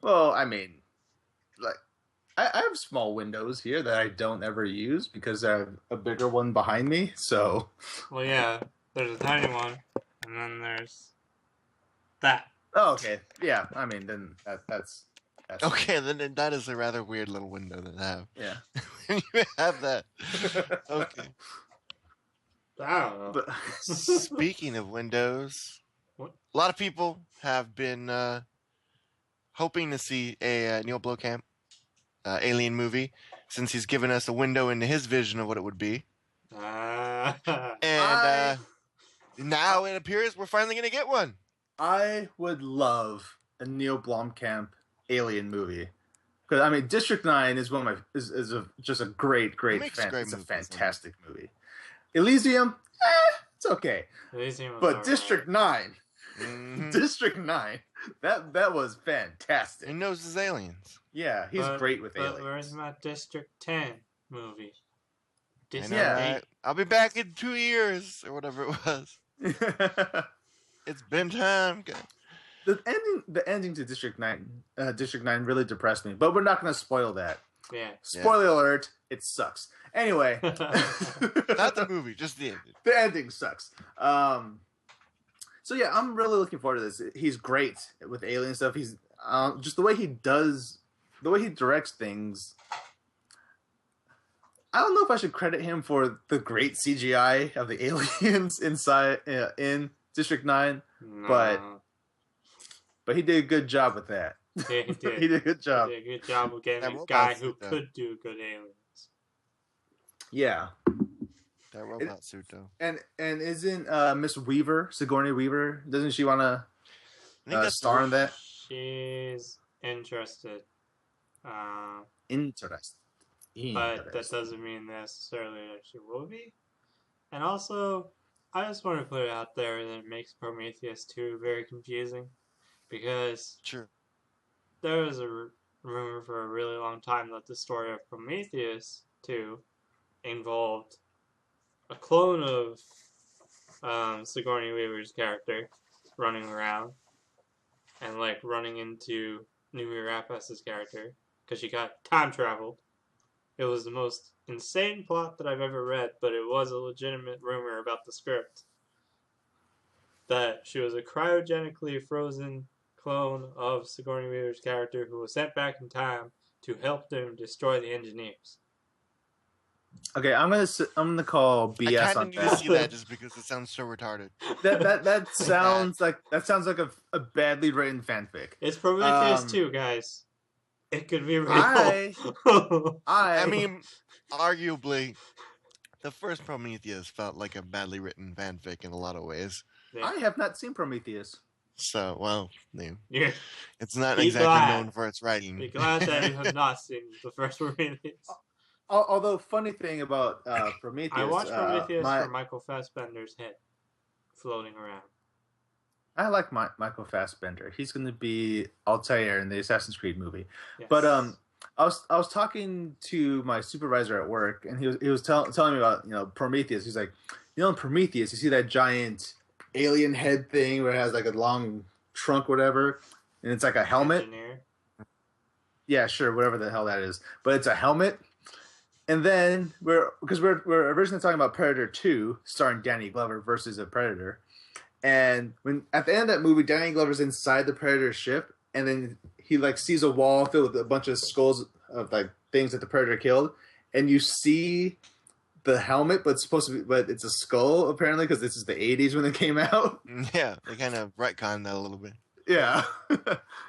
Well, I mean, like, I have small windows here that I don't ever use because I have a bigger one behind me. So, Well, yeah, there's a tiny one, and then there's that. oh, okay, yeah. I mean, then that's Okay, then that is a rather weird little window to have. yeah. When you have that. Okay. I don't know. But Speaking of windows, What? a lot of people have been hoping to see a Neil Blomkamp Alien movie since he's given us a window into his vision of what it would be. And now it appears we're finally going to get one. I would love a Neil Blomkamp Alien movie. Because I mean, District 9 is one of my just a great makes great it's a movies, fantastic movie. Elysium, it's okay. Elysium was But alright. District 9, Mhm. District 9, that was fantastic. He knows his aliens. Yeah, he's But- great with But aliens. where's my District 10 movie? I District know, Yeah. 8. right? I'll be back in 2 years or whatever it was. It's been time. the ending to District 9 really depressed me. But we're not going to spoil that. Yeah. Spoiler alert, it sucks. Anyway, Not the movie, just the ending. the ending sucks. So yeah, I'm really looking forward to this. He's great with alien stuff. He's just the way he directs things. I don't know if I should credit him for the great CGI of the aliens inside in District 9, No. but he did a good job with that. Yeah, he did. He did a good job. He did a good job of getting That a robot guy suit, who though. could do good aliens. Yeah, That robot suit, though. and isn't Miss Weaver, Sigourney Weaver? Doesn't she want I think to that's star in that? She's interested. Interesting. But that doesn't mean necessarily that she will be. And also, I just want to put it out there that it makes Prometheus 2 very confusing. Because Sure. there was a rumor for a really long time that the story of Prometheus 2 involved a clone of Sigourney Weaver's character running around and like running into Noomi Rapace's character because she got time traveled. It was the most insane plot that I've ever read, but it was a legitimate rumor about the script. That she was a cryogenically frozen clone of Sigourney Weaver's character who was sent back in time to help them destroy the engineers. Okay, I'm gonna call I BS kind on of need to that. see that just because it sounds so retarded. That sounds like a badly written fanfic. It's Prometheus Um, 2, guys. It could be real. I I mean, arguably, the first Prometheus felt like a badly written fanfic in a lot of ways. Yeah. I have not seen Prometheus. So, well, no, You're, it's not Be exactly glad. known for its writing. be glad that you have not seen the first Prometheus. Although, funny thing about Prometheus, I watched Prometheus my- for Michael Fassbender's head floating around. I like Michael Fassbender. He's going to be Altair in the Assassin's Creed movie. Yes. But I was talking to my supervisor at work, and he was telling me about Prometheus. He's like, in Prometheus, you see that giant alien head thing where it has like a long trunk, whatever, and it's like a helmet. Engineer. Yeah, sure, whatever the hell that is, but it's a helmet. And then we're originally talking about Predator 2, starring Danny Glover versus a Predator. And when at the end of that movie, Danny Glover's inside the Predator ship, and then he like sees a wall filled with a bunch of skulls of like things that the Predator killed, and you see the helmet, but it's a skull apparently because this is the '80s when it came out. Yeah, they kind of retconned that a little bit. Yeah,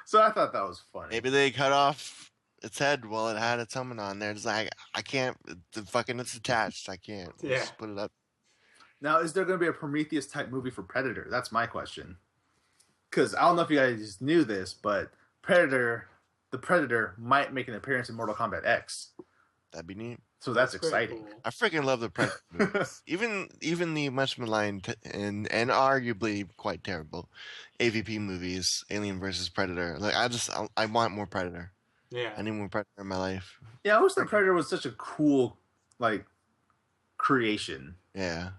so I thought that was funny. Maybe they cut off its head while it had its helmet on there. It's like, I can't, it's attached. I can't. Yeah. Just put it up. Now, is there going to be a Prometheus type movie for Predator? That's my question. Because I don't know if you guys knew this, but the Predator might make an appearance in Mortal Kombat X. That'd be neat. So that's pretty exciting. cool. I freaking love the Predator movies. Even the much maligned and arguably quite terrible AVP movies, Alien versus Predator. Like I want more Predator. Yeah. I need more Predator in my life. Yeah, I wish the Predator was such a cool like creation. Yeah.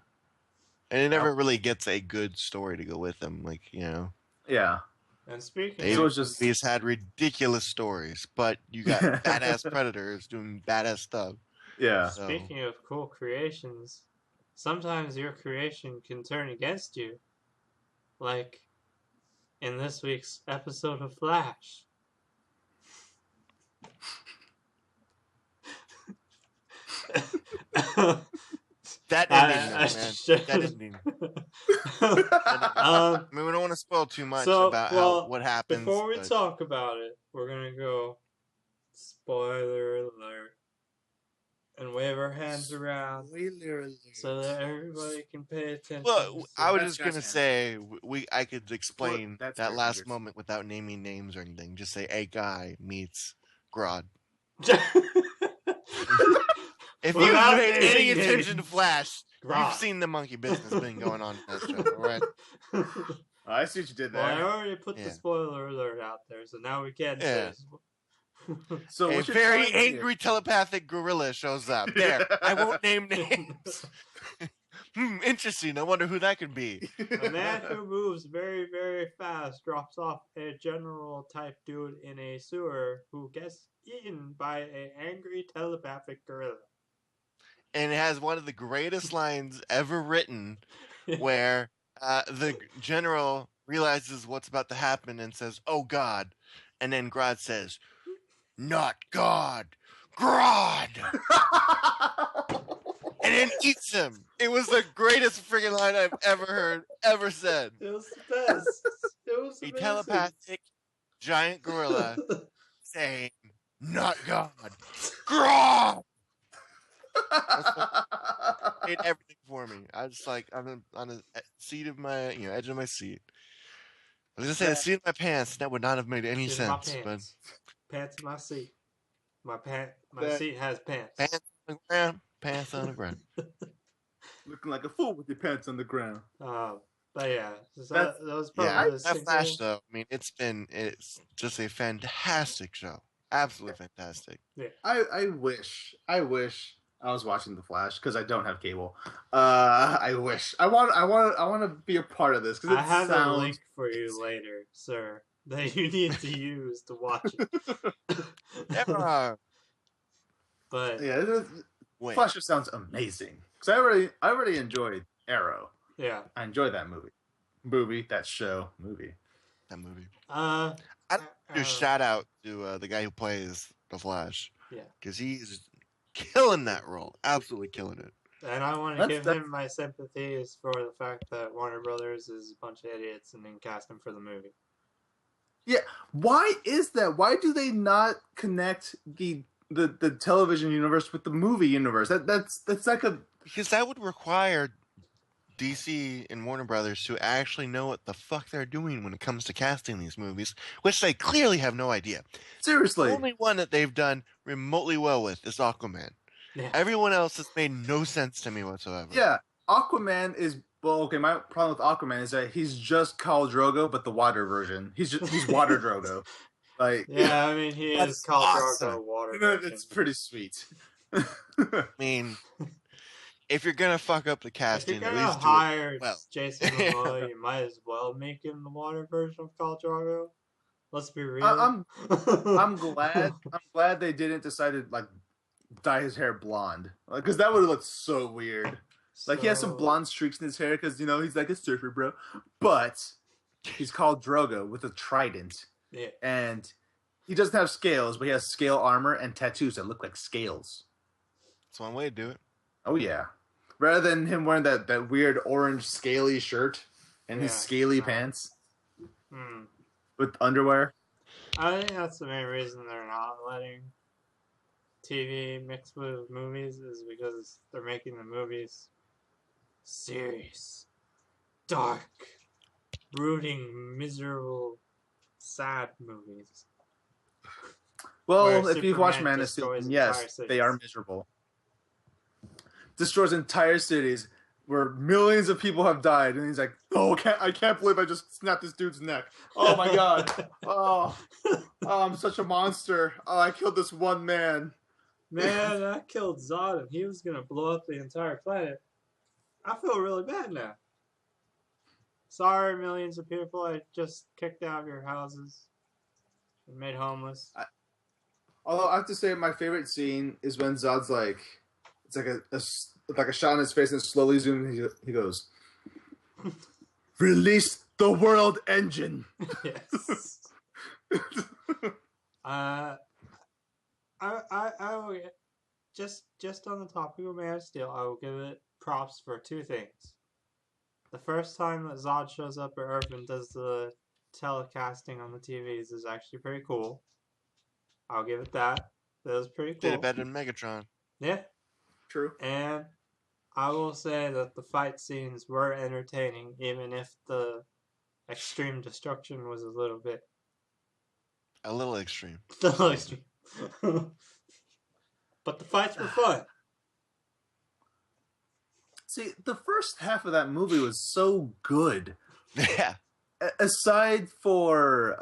And it never really gets a good story to go with them. Like, you know. Yeah. And speaking They So of, it's just- movies had ridiculous stories, but you got badass predators doing badass stuff. Yeah. So, speaking of cool creations, sometimes your creation can turn against you. Like in this week's episode of Flash. that ending, man. That ending. I mean, we don't want to spoil too much about what happens. Before we talk about it, we're gonna go spoiler alert and wave our hands around so that everybody can pay attention. Well, I was That's just gonna Josh's say I could explain that's that very last fingers. moment without naming names or anything. Just say a guy meets Grodd. If you've Without paid any naming attention to names. Flash, Grodd. you've seen the monkey business been going on in that show, all right? Oh, I see what you did Well, I there. already put the Yeah. spoiler alert out there, so now we can Yeah. say. So A what you're very telling me- angry telepathic gorilla shows up. There, I won't name names. Interesting. I wonder who that could be. A man who moves very, very fast drops off a general type dude in a sewer who gets eaten by an angry telepathic gorilla. And it has one of the greatest lines ever written where the general realizes what's about to happen and says, "Oh God." And then Grodd says, "Not God, Grodd." And then eats him. It was the greatest freaking line I've ever heard, ever said. It was the best. It was A amazing. telepathic giant gorilla saying, "Not God, Grodd." Made everything for me. I was like, I'm on the seat of my, edge of my seat. I was gonna say the seat of my pants. That would not have made any Seat in my sense. But pants. Pants in my seat. My That- seat has pants. pants on the ground, pants on the ground. Looking like a fool with your pants on the ground. But yeah, so That's- that was probably Yeah, the that single. Flash though. I mean, it's just a fantastic show. Absolutely fantastic. I wish I was watching The Flash because I don't have cable. I wish I want to be a part of this because I it have a sounds. link for you later, sir, that you need to use to watch it. Never. But Yeah, Wait. Flash just sounds amazing because I already enjoyed Arrow. yeah, I enjoyed that movie, that show, movie. That movie. uh, Do a shout out to the guy who plays the Flash. Yeah. Because he's killing that role. Absolutely killing it. and I want to That's- give him my sympathies for the fact that Warner Brothers is a bunch of idiots and didn't cast him for the movie. Why is that? Why do they not connect the television universe with the movie universe? That's like a Because that would require DC and Warner Brothers to actually know what the fuck they're doing when it comes to casting these movies, which they clearly have no idea. seriously. The only one that they've done remotely well with is Aquaman. Yeah. Everyone else has made no sense to me whatsoever. Yeah, Aquaman is okay. My problem with Aquaman is that he's just Khal Drogo, but the water version. He's water Drogo. Like, Yeah, I mean, he That's is called awesome. Drogo Water. it's pretty sweet. I mean, if you're gonna fuck up the If you're casting, at gonna least do it hire well. Jason Momoa, you might as well make him the water version of Khal Drogo. Let's be real. I'm glad they didn't decide to like dye his hair blonde, because that would have looked so weird. Like he has some So- blonde streaks in his hair because he's like a surfer bro, but he's called Drogo with a trident, Yeah. and he doesn't have scales, but he has scale armor and tattoos that look like scales. That's one way to do it. Oh yeah, rather than him wearing that weird orange scaly shirt and his Yeah. scaly pants Hmm. with underwear. I think that's the main reason they're not letting TV mix with movies is because they're making the movies serious, dark, brooding, miserable, sad movies. Well, Where if you've watched Superman Man of Steel, destroys yes, entire cities. they are miserable. destroys entire cities where millions of people have died, and he's like, "Oh, I can't believe I just snapped this dude's neck. Oh my god. Oh, I'm such a monster. Oh, I killed this one man." Man, I killed Zod and he was gonna blow up the entire planet. I feel really bad now. Sorry, millions of people I just kicked out of your houses and made homeless. Although I have to say, my favorite scene is when Zod's like, it's like a shot in his face and slowly zooms. He goes, "Release the world engine." Yes. I will just on the topic of Man of Steel, I will give it props for two things. The first time that Zod shows up at Earth and does the telecasting on the TVs is actually pretty cool. I'll give it that. That was pretty cool. Did it better than Megatron. Yeah. True. And I will say that the fight scenes were entertaining, even if the extreme destruction was a little extreme. extreme. But the fights were fun. See, the first half of that movie was so good. Yeah. Aside for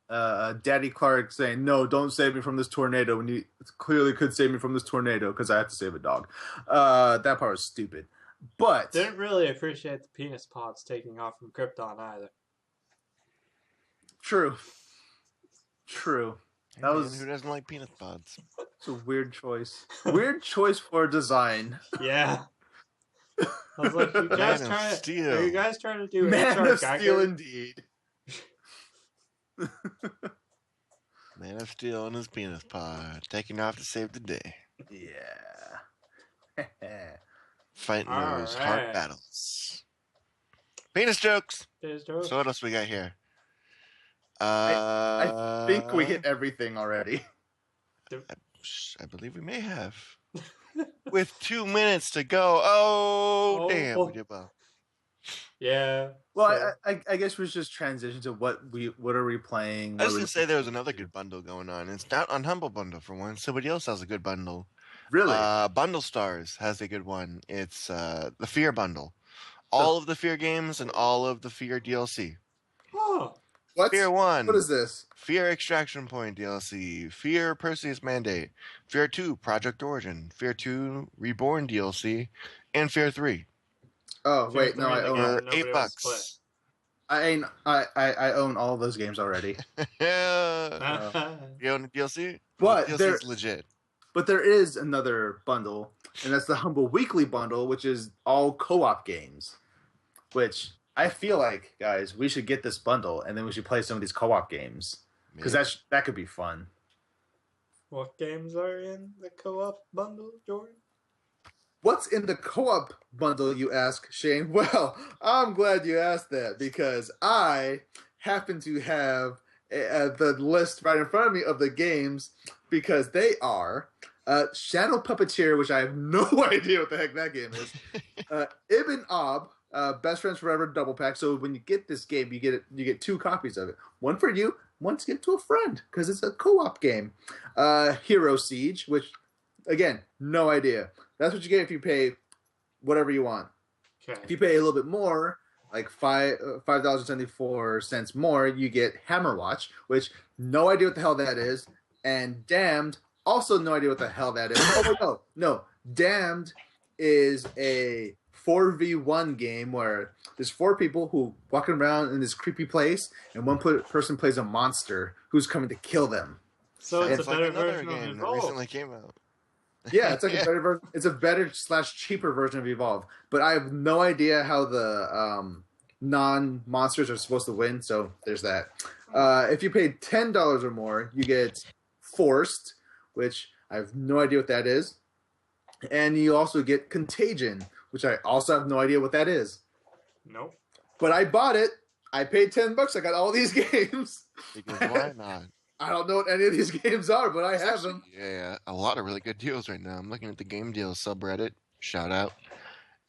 Daddy Clark saying, "No, don't save me from this tornado," when you clearly could save me from this tornado because I have to save a dog. That part was stupid. But Didn't really appreciate the penis pods taking off from Krypton either. True. That was Who doesn't like peanut pods? it's a weird choice. Weird choice for design. Yeah. I was like, are you guys trying to do Man HR of Steel Geiger? indeed. Man of Steel and his penis pod, taking off to save the day. Yeah. Fighting All those right. hard battles. Penis jokes! There's Joe. So what else we got here? I think we hit everything already. I believe we may have. With 2 minutes to go. Oh, damn. We did well. Yeah. Well, so- I guess we should just transition to what are we playing? I was going to say there was another good bundle going on. It's not on Humble Bundle for one. Somebody else has a good bundle. Really? Bundle Stars has a good one. It's the Fear Bundle. All of the Fear games and all of the Fear DLC. Oh. What? Fear 1. What is this? Fear Extraction Point DLC, Fear Perseus Mandate, Fear 2 Project Origin, Fear 2 Reborn DLC, and Fear 3 Oh wait, no, I own Yeah, for nobody wants to $8. I own all those games already. Yeah. You own the DLC? But the DLC there- is legit. But there is another bundle, and that's the Humble Weekly bundle, which is all co-op games. Which I feel like, guys, we should get this bundle, and then we should play some of these co-op games because that could be fun. What games are in the co-op bundle, Jordan? What's in the co-op bundle, you ask, Shane? Well, I'm glad you asked that because I happen to have the list right in front of me of the games because they are Shadow Puppeteer, which I have no idea what the heck that game is. Ibn Ob, Best Friends Forever double pack. So when you get this game, you get 2 copies of it. One for you, one to give to a friend because it's a co-op game. Hero Siege, which again, no idea. That's what you get if you pay whatever you want. Okay. If you pay a little bit more, like $5.74 more, you get Hammer Watch, which no idea what the hell that is, and Damned, also no idea what the hell that is. Oh no, Damned is a 4v1 game where there's 4 people who walking around in this creepy place, and one person plays a monster who's coming to kill them. So it's Sounds a like better another version of game that Evolve. recently came out. Yeah, it's like a better version. It's a better / cheaper version of Evolve. But I have no idea how the non-monsters are supposed to win. So there's that. If you pay $10 or more, you get Forced, which I have no idea what that is, and you also get Contagion, which I also have no idea what that is. Nope. But I bought it. I paid $10. I got all these games. Because why not? I don't know what any of these games are, but I have them. Yeah, a lot of really good deals right now. I'm looking at the game deals subreddit. Shout out.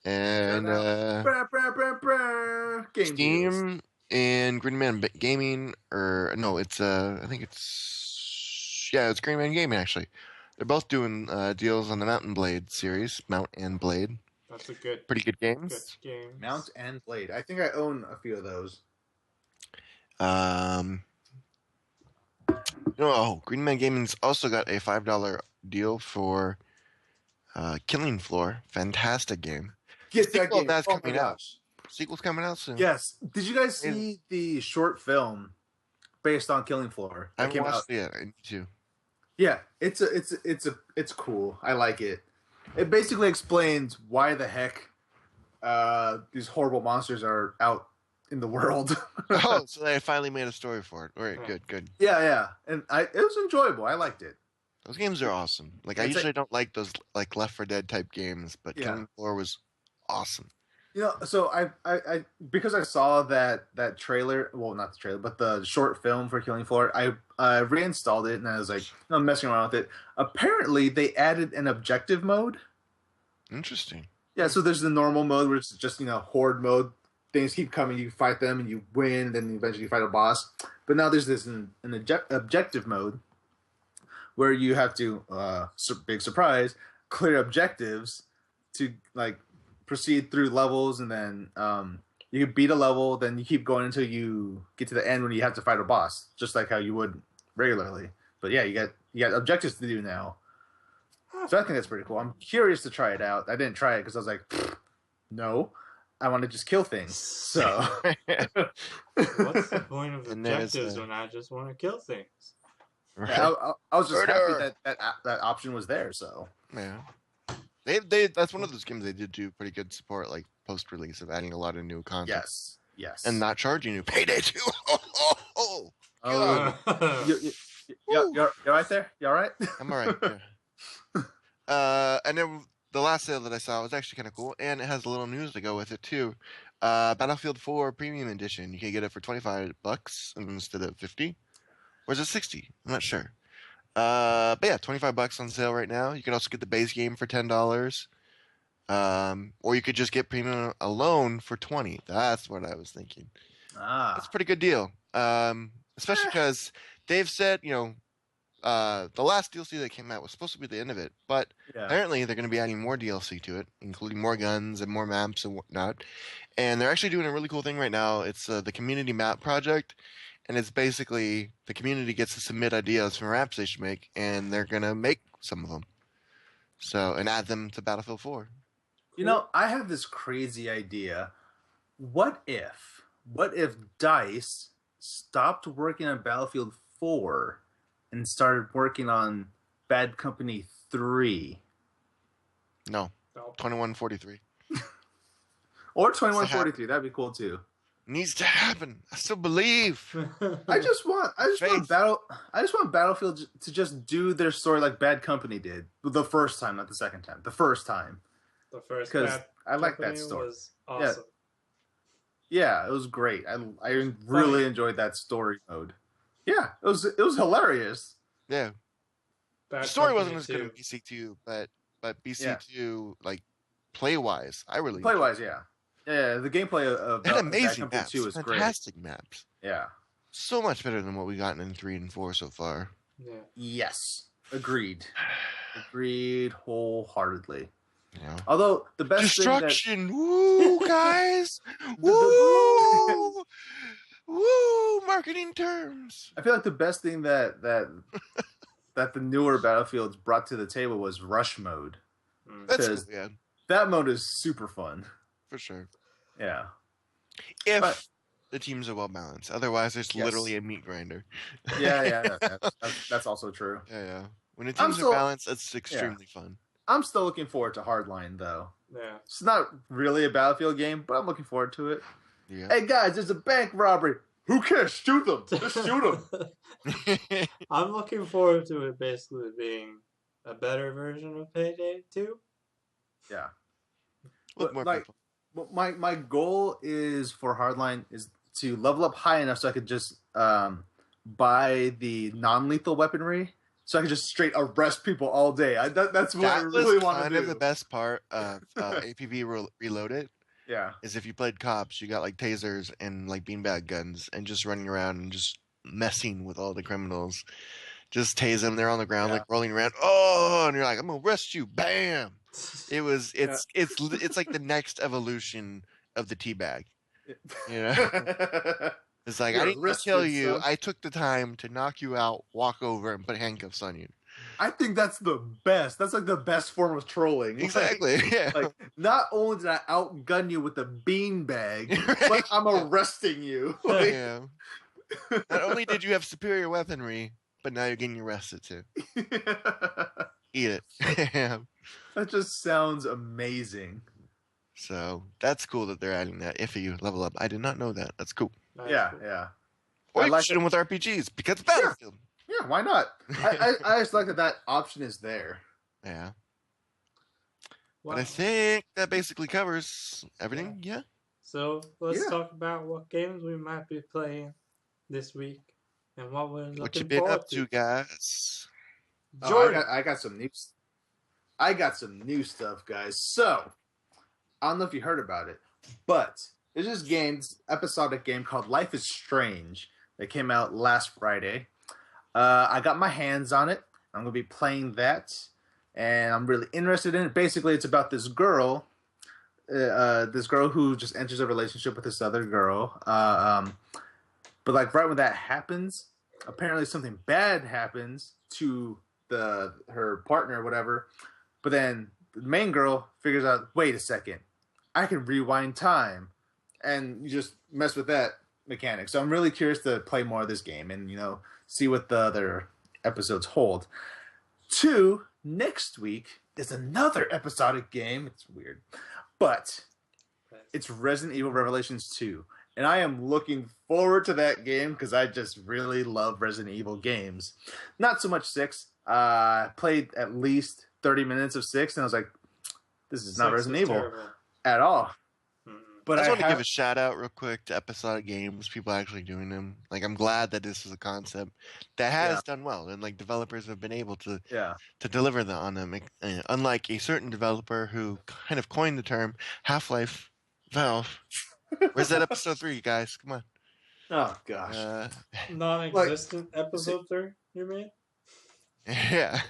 And Brr, brr, brr, brr. Game deals. Steam and Green Man Gaming, or no, it's I think it's Green Man Gaming actually. They're both doing deals on the Mountain Blade series, Mount and Blade. That's a good Pretty good good games. game. Mount and Blade. I think I own a few of those. Green Man Gaming's also got a $5 deal for Killing Floor. Fantastic game. Get that Sequel game. that's Oh my coming out. gosh. Sequel's coming out soon. Yes. Did you guys see the short film based on Killing Floor? I That haven't came watched out. it yet. I need to. Yeah, it's cool. I like it. It basically explains why the heck these horrible monsters are out in the world. Oh, so they finally made a story for it. All right, good. Yeah, and it was enjoyable. I liked it. Those games are awesome. Like I It's usually don't like those like Left 4 Dead type games, but Yeah. Killing Floor was awesome. So I because I saw that trailer, well, not the trailer, but the short film for Killing Floor, I reinstalled it and I was like, I'm messing around with it. Apparently, they added an objective mode. Interesting. Yeah, so there's the normal mode where it's just horde mode. Things keep coming, you fight them, and you win. And then eventually you fight a boss. But now there's this an objective mode where you have to big surprise clear objectives to like proceed through levels, and then you beat a level. Then you keep going until you get to the end when you have to fight a boss, just like how you would regularly. But yeah, you got objectives to do now. So I think that's pretty cool. I'm curious to try it out. I didn't try it because I was like, no, I want to just kill things. So What's the point of And there's objectives a- when I just want to kill things? Right. I was just happy Murder. that option was there. So Yeah. They that's one of those games they did do pretty good support, like post release of adding a lot of new content. yes, And not charging you. Payday 2. Oh. Oh, you're right there. You all right? I'm alright. And then the last sale that I saw was actually kind of cool, and it has a little news to go with it too. Battlefield 4 Premium Edition. You can get it for $25 instead of 50, or is it 60? I'm not sure. But yeah, $25 on sale right now. You can also get the base game for $10. Or you could just get premium alone for $20. That's what I was thinking. That's a pretty good deal. Especially because they've said, the last DLC that came out was supposed to be the end of it, but Yeah. apparently they're going to be adding more DLC to it, including more guns and more maps and whatnot. And they're actually doing a really cool thing right now. It's the Community Map Project, and it's basically the community gets to submit ideas for maps they should make, and they're going to make some of them. So, and add them to Battlefield 4. I have this crazy idea. What if DICE stopped working on Battlefield 4 and started working on Bad Company 3? No, No. 2143. Or 2143, that'd be cool too. Needs to happen. I still believe. I just want Faith. Battlefield to just do their story like Bad Company did the first time, not the second time. The first time. The first Because Bad I like that Company story. was awesome. Yeah, it was great. I really enjoyed that story mode. Yeah, it was hilarious. Yeah. Bad The story Company wasn't as good too. as BC2, but BC2, like, play-wise, I really Play wise, yeah. Yeah, the gameplay of They had Bad amazing Company maps. 2 is great. Fantastic maps. Yeah. So much better than what we gotten in 3 and 4 so far. Yeah. Yes. Agreed wholeheartedly. You know? Although the best Destruction! Woo, guys! The- Woo! Woo! Marketing terms. I feel like the best thing that the newer Battlefields brought to the table was rush mode. Mm. That's Because- cool, yeah, That mode is super fun. for sure. Yeah. If But- the teams are well balanced. Otherwise, it's Yes. literally a meat grinder. Yeah. That's also true. Yeah. When the I'm teams still- are balanced, it's extremely fun. I'm still looking forward to Hardline though. Yeah. It's not really a Battlefield game, but I'm looking forward to it. Yeah. Hey guys, there's a bank robbery. Who cares? Shoot them. Just shoot them. I'm looking forward to it basically being a better version of Payday 2. Yeah. With more Like- people. Well, my goal is for Hardline is to level up high enough so I could just buy the non-lethal weaponry, so I could just straight arrest people all day. That's what I That really was want to kind do. of the best part of APB Reloaded. Yeah, Is if you played cops, you got like tasers and like beanbag guns and just running around and just messing with all the criminals just tase them. They're on the ground, Yeah. like rolling around. Oh, and you're like, I'm gonna arrest you. Bam. It's like the next evolution of the teabag. You know, it's like I You're didn't just arrested, kill you. son. I took the time to knock you out, walk over, and put handcuffs on you. I think that's the best. That's like the best form of trolling. Exactly. Yeah. Like, not only did I outgun you with a beanbag, Right. but I'm arresting you. Like, Yeah. Not only did you have superior weaponry, but now you're getting arrested too. Eat it. Yeah. that just sounds amazing. So that's cool that they're adding that. If you level up, I did not know that. That's cool. Nice. Yeah, yeah. Or I you like can shoot them with RPGs because it's Battlefield. Yeah, why not? I just like that option is there. Yeah. Wow. But I think that basically covers everything. Yeah. So let's Yeah. talk about what games we might be playing this week and what we're looking What you been forward up to, guys? Jordan. I got some news. I got some new stuff, guys. So I don't know if you heard about it, but there's this episodic game called Life is Strange that came out last Friday. I got my hands on it. I'm gonna be playing that, and I'm really interested in it. Basically, it's about this girl who just enters a relationship with this other girl. But like right when that happens, apparently something bad happens to her partner or whatever. But then the main girl figures out, wait a second, I can rewind time, and you just mess with that mechanic. So I'm really curious to play more of this game and see what the other episodes hold. 2, next week is another episodic game. It's weird, but it's Resident Evil Revelations 2. And I am looking forward to that game because I just really love Resident Evil games. Not so much 6. Played at least 30 minutes of 6, and I was like, this is not Resident Evil Terrible. at all. Mm-mm. But I just I want to have, give a shout out real quick to episodic games, people actually doing them. Like, I'm glad that this is a concept that has done well, and like developers have been able to deliver that on them. Unlike a certain developer who kind of coined the term Half-Life Valve. Where's that episode 3, guys? Come on. Oh gosh. Non-existent episode 3 you mean? Yeah.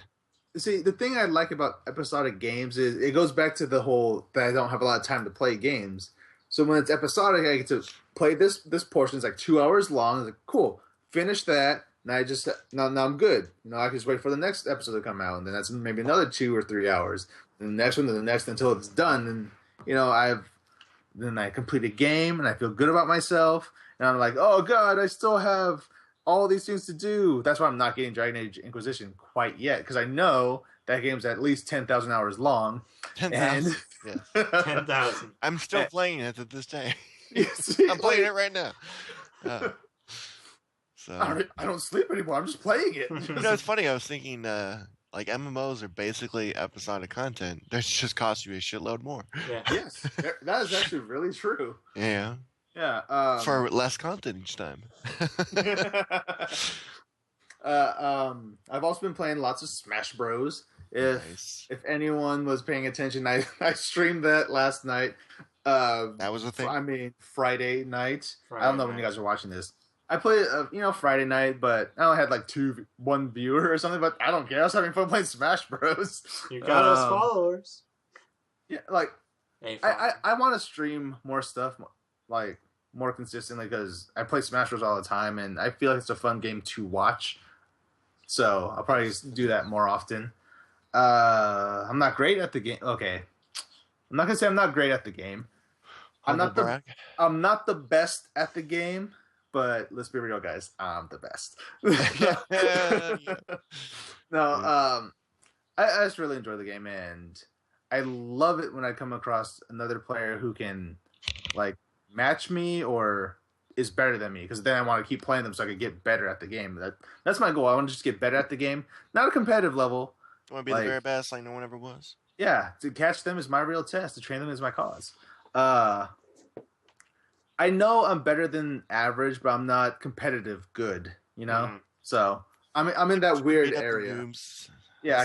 See, the thing I like about episodic games is it goes back to the whole that I don't have a lot of time to play games. So when it's episodic, I get to play this portion. It's like 2 hours long. It's like, cool, finish that. Now now I'm good. I can just wait for the next episode to come out, and then that's maybe another 2 or 3 hours. And the next one, then the next until it's done. And then I complete a game, and I feel good about myself. And I'm like, oh god, I still have all these things to do. That's why I'm not getting Dragon Age Inquisition quite yet, because I know that game's at least 10,000 hours long. 10,000. Yeah. 10,000. I'm still playing it to this day. See, I'm playing it right now. So I don't sleep anymore. I'm just playing it. it's funny. I was thinking, like MMOs are basically episodic content. They just cost you a shitload more. Yeah. Yes, that is actually really true. Yeah. Yeah. For less content each time. I've also been playing lots of Smash Bros. Nice. If anyone was paying attention, I streamed that last night. That was a thing. I mean, Friday night. Friday I don't know when you guys are watching this. I played, Friday night, but I only had like one viewer or something. But I don't care. I was having fun playing Smash Bros. You got us followers. Yeah, like Hey, I want to stream more stuff, like more consistently, because I play Smash Bros all the time, and I feel like it's a fun game to watch. So I'll probably just do that more often. I'm not great at the game. Okay, I'm not gonna say I'm not great at the game. I'm not the best at the game, but let's be real, guys. I'm the best. No, I just really enjoy the game, and I love it when I come across another player who can like match me or is better than me, because then I want to keep playing them so I can get better at the game. That's my goal. I want to just get better at the game, not a competitive level. You want to be the very best, like no one ever was. Yeah, to catch them is my real test. To train them is my cause. I know I'm better than average, but I'm not competitive good. So I'm in that weird Beat up the area. noobs. Yeah,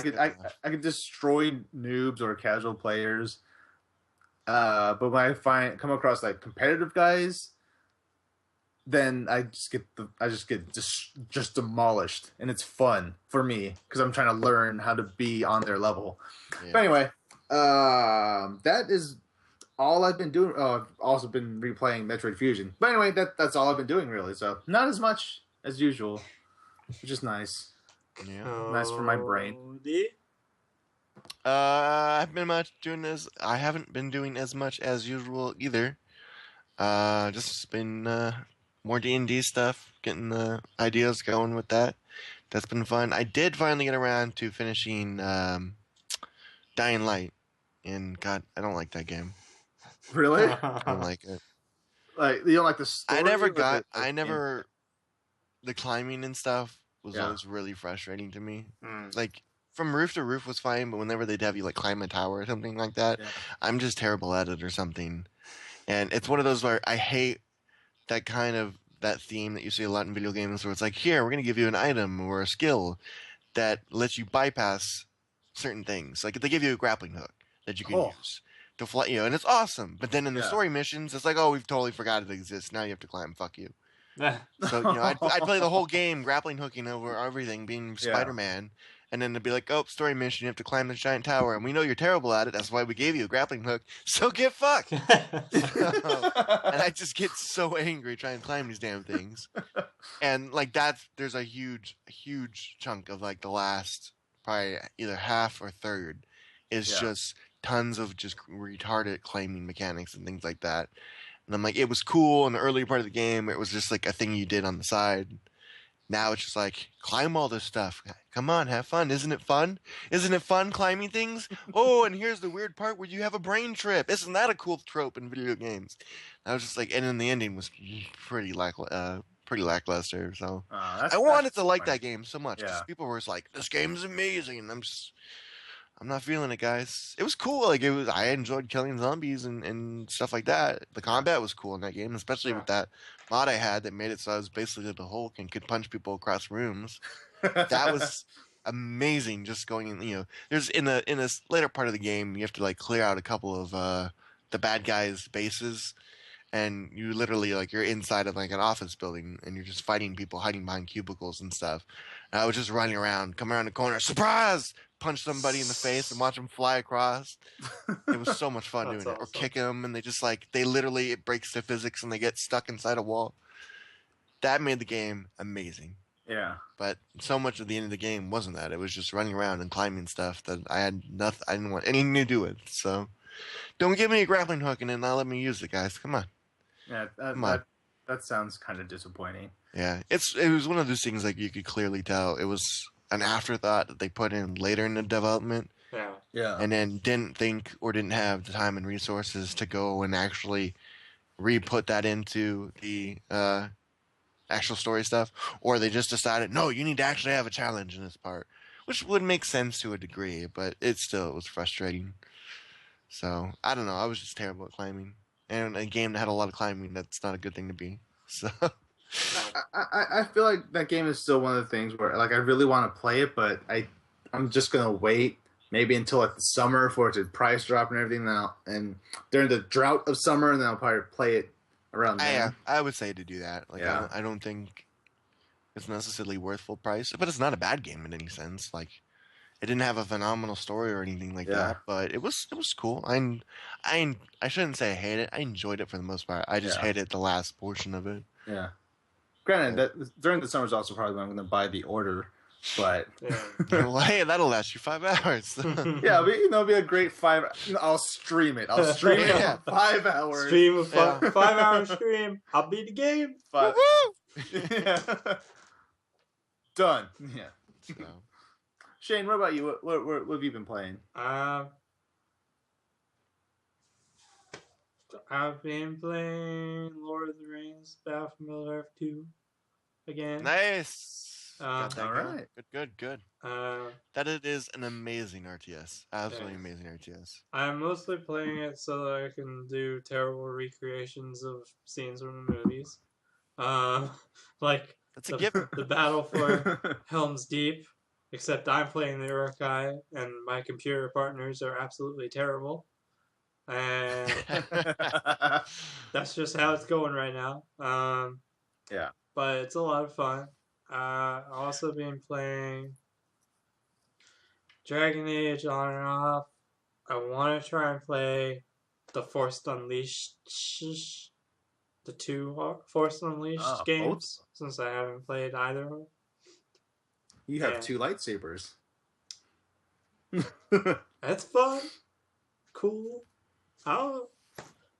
I could destroy noobs or casual players. But when I come across like competitive guys, then I just get just demolished, and it's fun for me because I'm trying to learn how to be on their level. Yeah. But anyway, that is all I've been doing. Oh, I've also been replaying Metroid Fusion. But anyway, that's all I've been doing really. So not as much as usual, which is nice. Yeah. Nice for my brain. Cody? I've been much doing this. I haven't been doing as much as usual either. Just been more D&D stuff, getting the ideas going with that. That's been fun. I did finally get around to finishing Dying Light, and God, I don't like that game. Really? I don't like it. Like you don't like the story? I never or got. the I never. The climbing and stuff was Yeah. always really frustrating to me. Mm. Like from roof to roof was fine, but whenever they'd have you like climb a tower or something like that, Yeah. I'm just terrible at it or something. And it's one of those where I hate that theme that you see a lot in video games where it's like, here, we're gonna give you an item or a skill that lets you bypass certain things. Like they give you a grappling hook that you can Oh. use to fly, and it's awesome. But then in the Yeah. story missions, it's like, oh, we've totally forgot it exists. Now you have to climb. Fuck you. Yeah. So I'd play the whole game grappling hooking over everything, being Yeah. Spider-Man, and then it'd be like, oh, story mission, you have to climb this giant tower, and we know you're terrible at it. That's why we gave you a grappling hook. So get fucked. And I just get so angry trying to climb these damn things. And like there's a huge chunk of like the last probably either half or third is Yeah. just tons of just retarded climbing mechanics and things like that. And I'm like, it was cool in the early part of the game. It was just like a thing you did on the side. Now it's just like, climb all this stuff. Come on, have fun. Isn't it fun? Isn't it fun climbing things? Oh, and here's the weird part where you have a brain trip. Isn't that a cool trope in video games? I was just like, and then the ending was pretty lackluster. So That's- I wanted that's to like fine. that game so much because Yeah. people were just like, this game's amazing. And I'm not feeling it, guys. It was cool. Like I enjoyed killing zombies and stuff like that. The combat was cool in that game, especially with that mod I had that made it so I was basically the Hulk and could punch people across rooms. That was amazing. Just going in, there's in this later part of the game, you have to like clear out a couple of the bad guys' bases, and you literally like you're inside of like an office building and you're just fighting people hiding behind cubicles and stuff. And I was just running around, come around the corner, surprise, punch somebody in the face and watch them fly across. It was so much fun That's doing it. Or awesome. kick them and they literally, it breaks their physics and they get stuck inside a wall. That made the game amazing. Yeah. But so much of the end of the game wasn't that. It was just running around and climbing stuff that I didn't want anything to do with. So don't give me a grappling hook and then not let me use it, guys. Come on. Yeah. Come on. That sounds kind of disappointing. Yeah, it was one of those things like you could clearly tell it was an afterthought that they put in later in the development, Yeah. Yeah. and then didn't think or didn't have the time and resources to go and actually re-put that into the actual story stuff, or they just decided, no, you need to actually have a challenge in this part, which would make sense to a degree, but it was frustrating. So I don't know. I was just terrible at climbing, and a game that had a lot of climbing, that's not a good thing to be. So. I feel like that game is still one of the things where like I really want to play it, but I'm just gonna wait maybe until like the summer for it to price drop and everything now, and during the drought of summer, and then I'll probably play it around then. I would say to do that. Like Yeah. I don't think it's necessarily worth full price, but it's not a bad game in any sense. Like it didn't have a phenomenal story or anything like Yeah. that, but it was cool. I shouldn't say I hate it. I enjoyed it for the most part. I just Yeah. hated the last portion of it. Yeah. Granted, that during the summer is also probably when I'm gonna buy the order, but Yeah. Well, hey, that'll last you 5 hours. yeah, but it'll be a great 5. I'll stream it. I'll stream it Yeah. for 5 hours. Stream a Yeah. 5-hour stream. I'll beat the game. Five. Woo-hoo! Yeah. Done. Yeah. So, Shane, what about you? What have you been playing? I've been playing Lord of the Rings, Battle for Middle-earth 2 again. nice. Got that all going. right. Good. Uh, That it is an amazing RTS. Absolutely amazing RTS. I'm mostly playing it so that I can do terrible recreations of scenes from the movies. Like That's a given. the battle for Helm's Deep, except I'm playing the Uruk-hai, and my computer partners are absolutely terrible. And that's just how it's going right now. Yeah. But it's a lot of fun. I've also been playing Dragon Age on and off. I want to try and play the Force Unleashed, the two Force Unleashed Both. games, since I haven't played either of them. You have Yeah. 2 lightsabers. That's fun. Cool. Oh.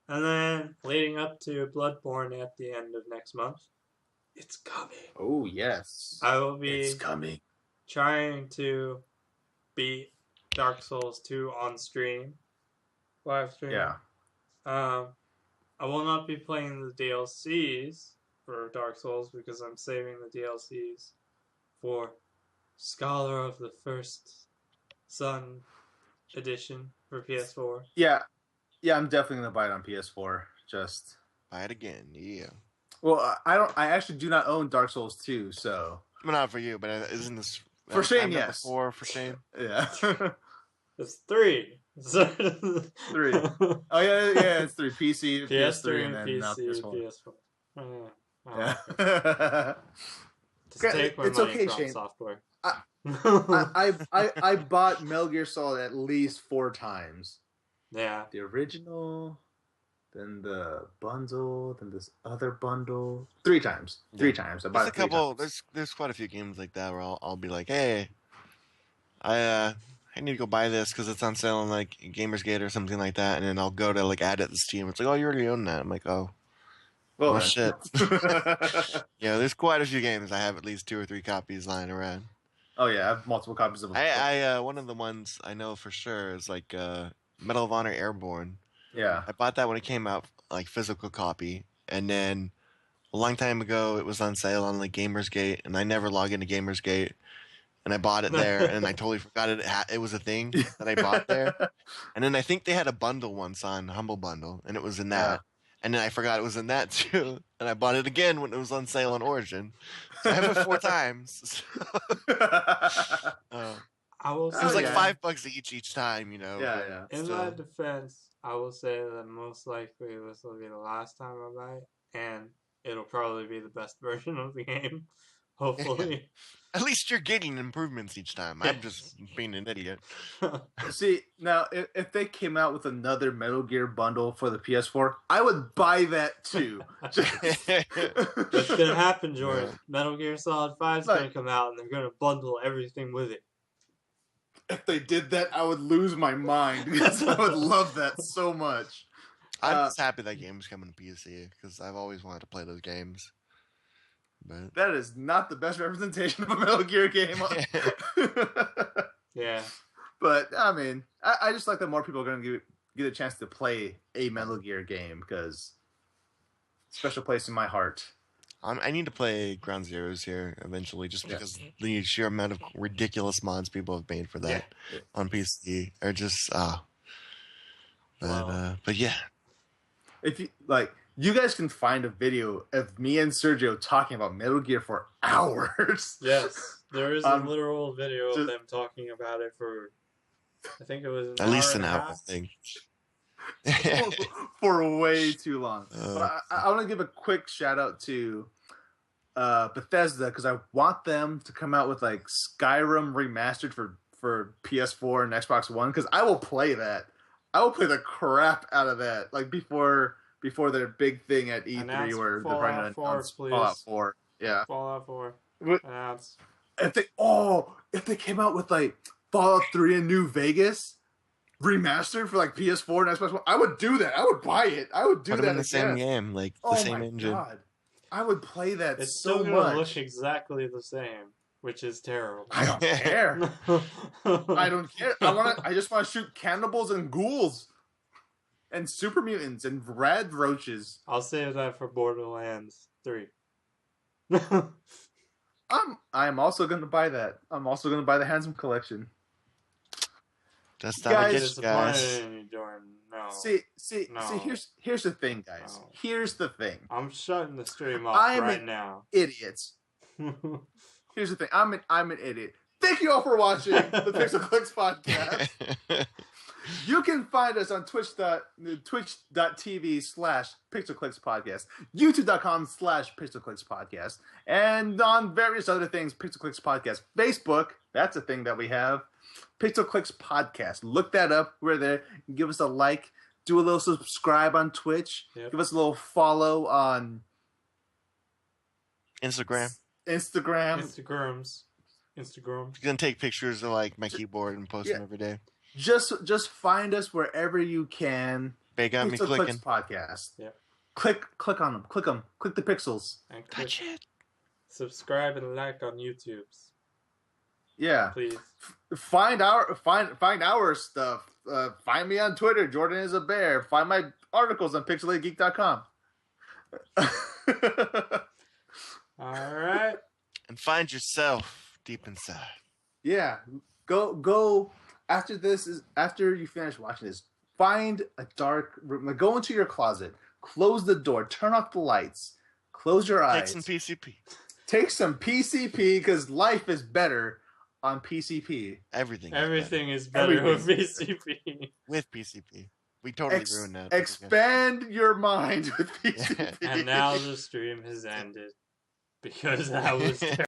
And then leading up to Bloodborne at the end of next month. It's coming. Oh, yes. I will be It's coming. trying to beat Dark Souls 2 on stream. Live stream. Yeah. I will not be playing the DLCs for Dark Souls because I'm saving the DLCs for Scholar of the First Sun edition for PS4. Yeah. Yeah, I'm definitely going to buy it on PS4. Just... Buy it again, yeah. Well, I actually do not own Dark Souls 2, so... Well, not for you, but isn't this... For Shane, time number yes. 4 for Shane? Yeah. It's 3. 3. Oh, yeah, it's 3. PC, PS3, and then PC, now PS4. PS4. Yeah. Just take my It's money okay, from Shane. software. I bought Metal Gear Solid at least 4 times. Yeah. The original, then the bundle, then this other bundle. 3 times. 3 times. I bought There's a it 3 couple. times. There's quite a few games like that where I'll be like, hey, I need to go buy this because it's on sale on like Gamersgate or something like that, and then I'll go to like add it to Steam. It's like, oh, you already own that. I'm like, oh, Well, oh shit. Yeah, there's quite a few games. I have at least 2 or 3 copies lying around. Oh yeah, I have multiple copies of them. I one of the ones I know for sure is like Medal of Honor Airborne. Yeah. I bought that when it came out, like physical copy, and then a long time ago it was on sale on like Gamersgate, and I never log into Gamersgate, and I bought it there, and I totally forgot it was a thing that I bought there, and then I think they had a bundle once on Humble Bundle, and it was in that, and then I forgot it was in that too, and I bought it again when it was on sale on Origin, so I have it 4 times. I will It say was like yeah. $5 each time, you know. Yeah, but yeah. in still. my defense, I will say that most likely this will be the last time I buy it, and it'll probably be the best version of the game. Hopefully. At least you're getting improvements each time. I'm just being an idiot. See, now if they came out with another Metal Gear bundle for the PS4, I would buy that too. What's gonna happen, Jordan? Yeah. Metal Gear Solid 5 is Like- gonna come out, and they're gonna bundle everything with it. If they did that, I would lose my mind because I would love that so much. I'm Uh, just happy that game's coming to PC because I've always wanted to play those games. But That is not the best representation of a Metal Gear game. Yeah. But I mean, I just like that more people are going to get a chance to play a Metal Gear game because special place in my heart. I need to play Ground Zeroes here eventually, just Yeah. because the sheer amount of ridiculous mods people have made for that on PC are just Wow. But yeah, If you like, you guys can find a video of me and Sergio talking about Metal Gear for hours. Yes. There is a Um, literal video of just- them talking about it for, I think it was at least an and a hour, I half. think. For way too long. Oh. But I want to give a quick shout out to Bethesda because I want them to come out with like Skyrim remastered for PS4 and Xbox One because I will play that. I will play the crap out of that like before their big thing at E3 Announce where they're Fallout probably going to 4, announce please. Fallout 4. Yeah. Fallout 4. What- Announce. If they came out with like Fallout 3 and New Vegas remastered for like PS4 and Xbox One, I would do that. I would buy it. I would do Put that them in the same again. game, like the Oh same my engine. god. I would play that It's so still gonna much. look exactly the same, which is terrible. I don't care. I don't care. I just want to shoot cannibals and ghouls. And super mutants and rad roaches. I'll save that for Borderlands 3. I'm also gonna buy that. I'm also gonna buy the Handsome Collection. Just Guys- out I'm of disappointed guys. in you, Jordan. No. See, No. here's the thing, guys. No. Here's the thing. I'm shutting the stream off I'm right an- now. Idiots. Here's the thing. I'm an idiot. Thank you all for watching the Pixel Clicks podcast. You can find us on twitch.tv/PixelClicksPodcast, youtube.com/PixelClicksPodcast, and on various other things, PixelClicks Podcast. Facebook, that's a thing that we have. PixelClicks Podcast. Look that up. We're there. Give us a like. Do a little subscribe on Twitch. Yep. Give us a little follow on Instagram. Instagrams. I'm gonna take pictures of like my keyboard and post them every day. Just find us wherever you can. They got me Pixel Clicks clicking. Podcast. Yeah. Click on them. Click them. Click the pixels. And Touch it. subscribe and like on YouTube's. Yeah. Please. Find our stuff. Find me on Twitter. Jordan is a bear. Find my articles on pixelatedgeek.com. All right. And find yourself deep inside. Yeah. Go after you finish watching this, find a dark room. Like, go into your closet, close the door, turn off the lights, close your eyes. Take some PCP. Take some PCP because life is better on PCP. Everything Is better with PCP. with PCP. We totally ruined that. Expand your mind with PCP. And now the stream has ended because that was terrible.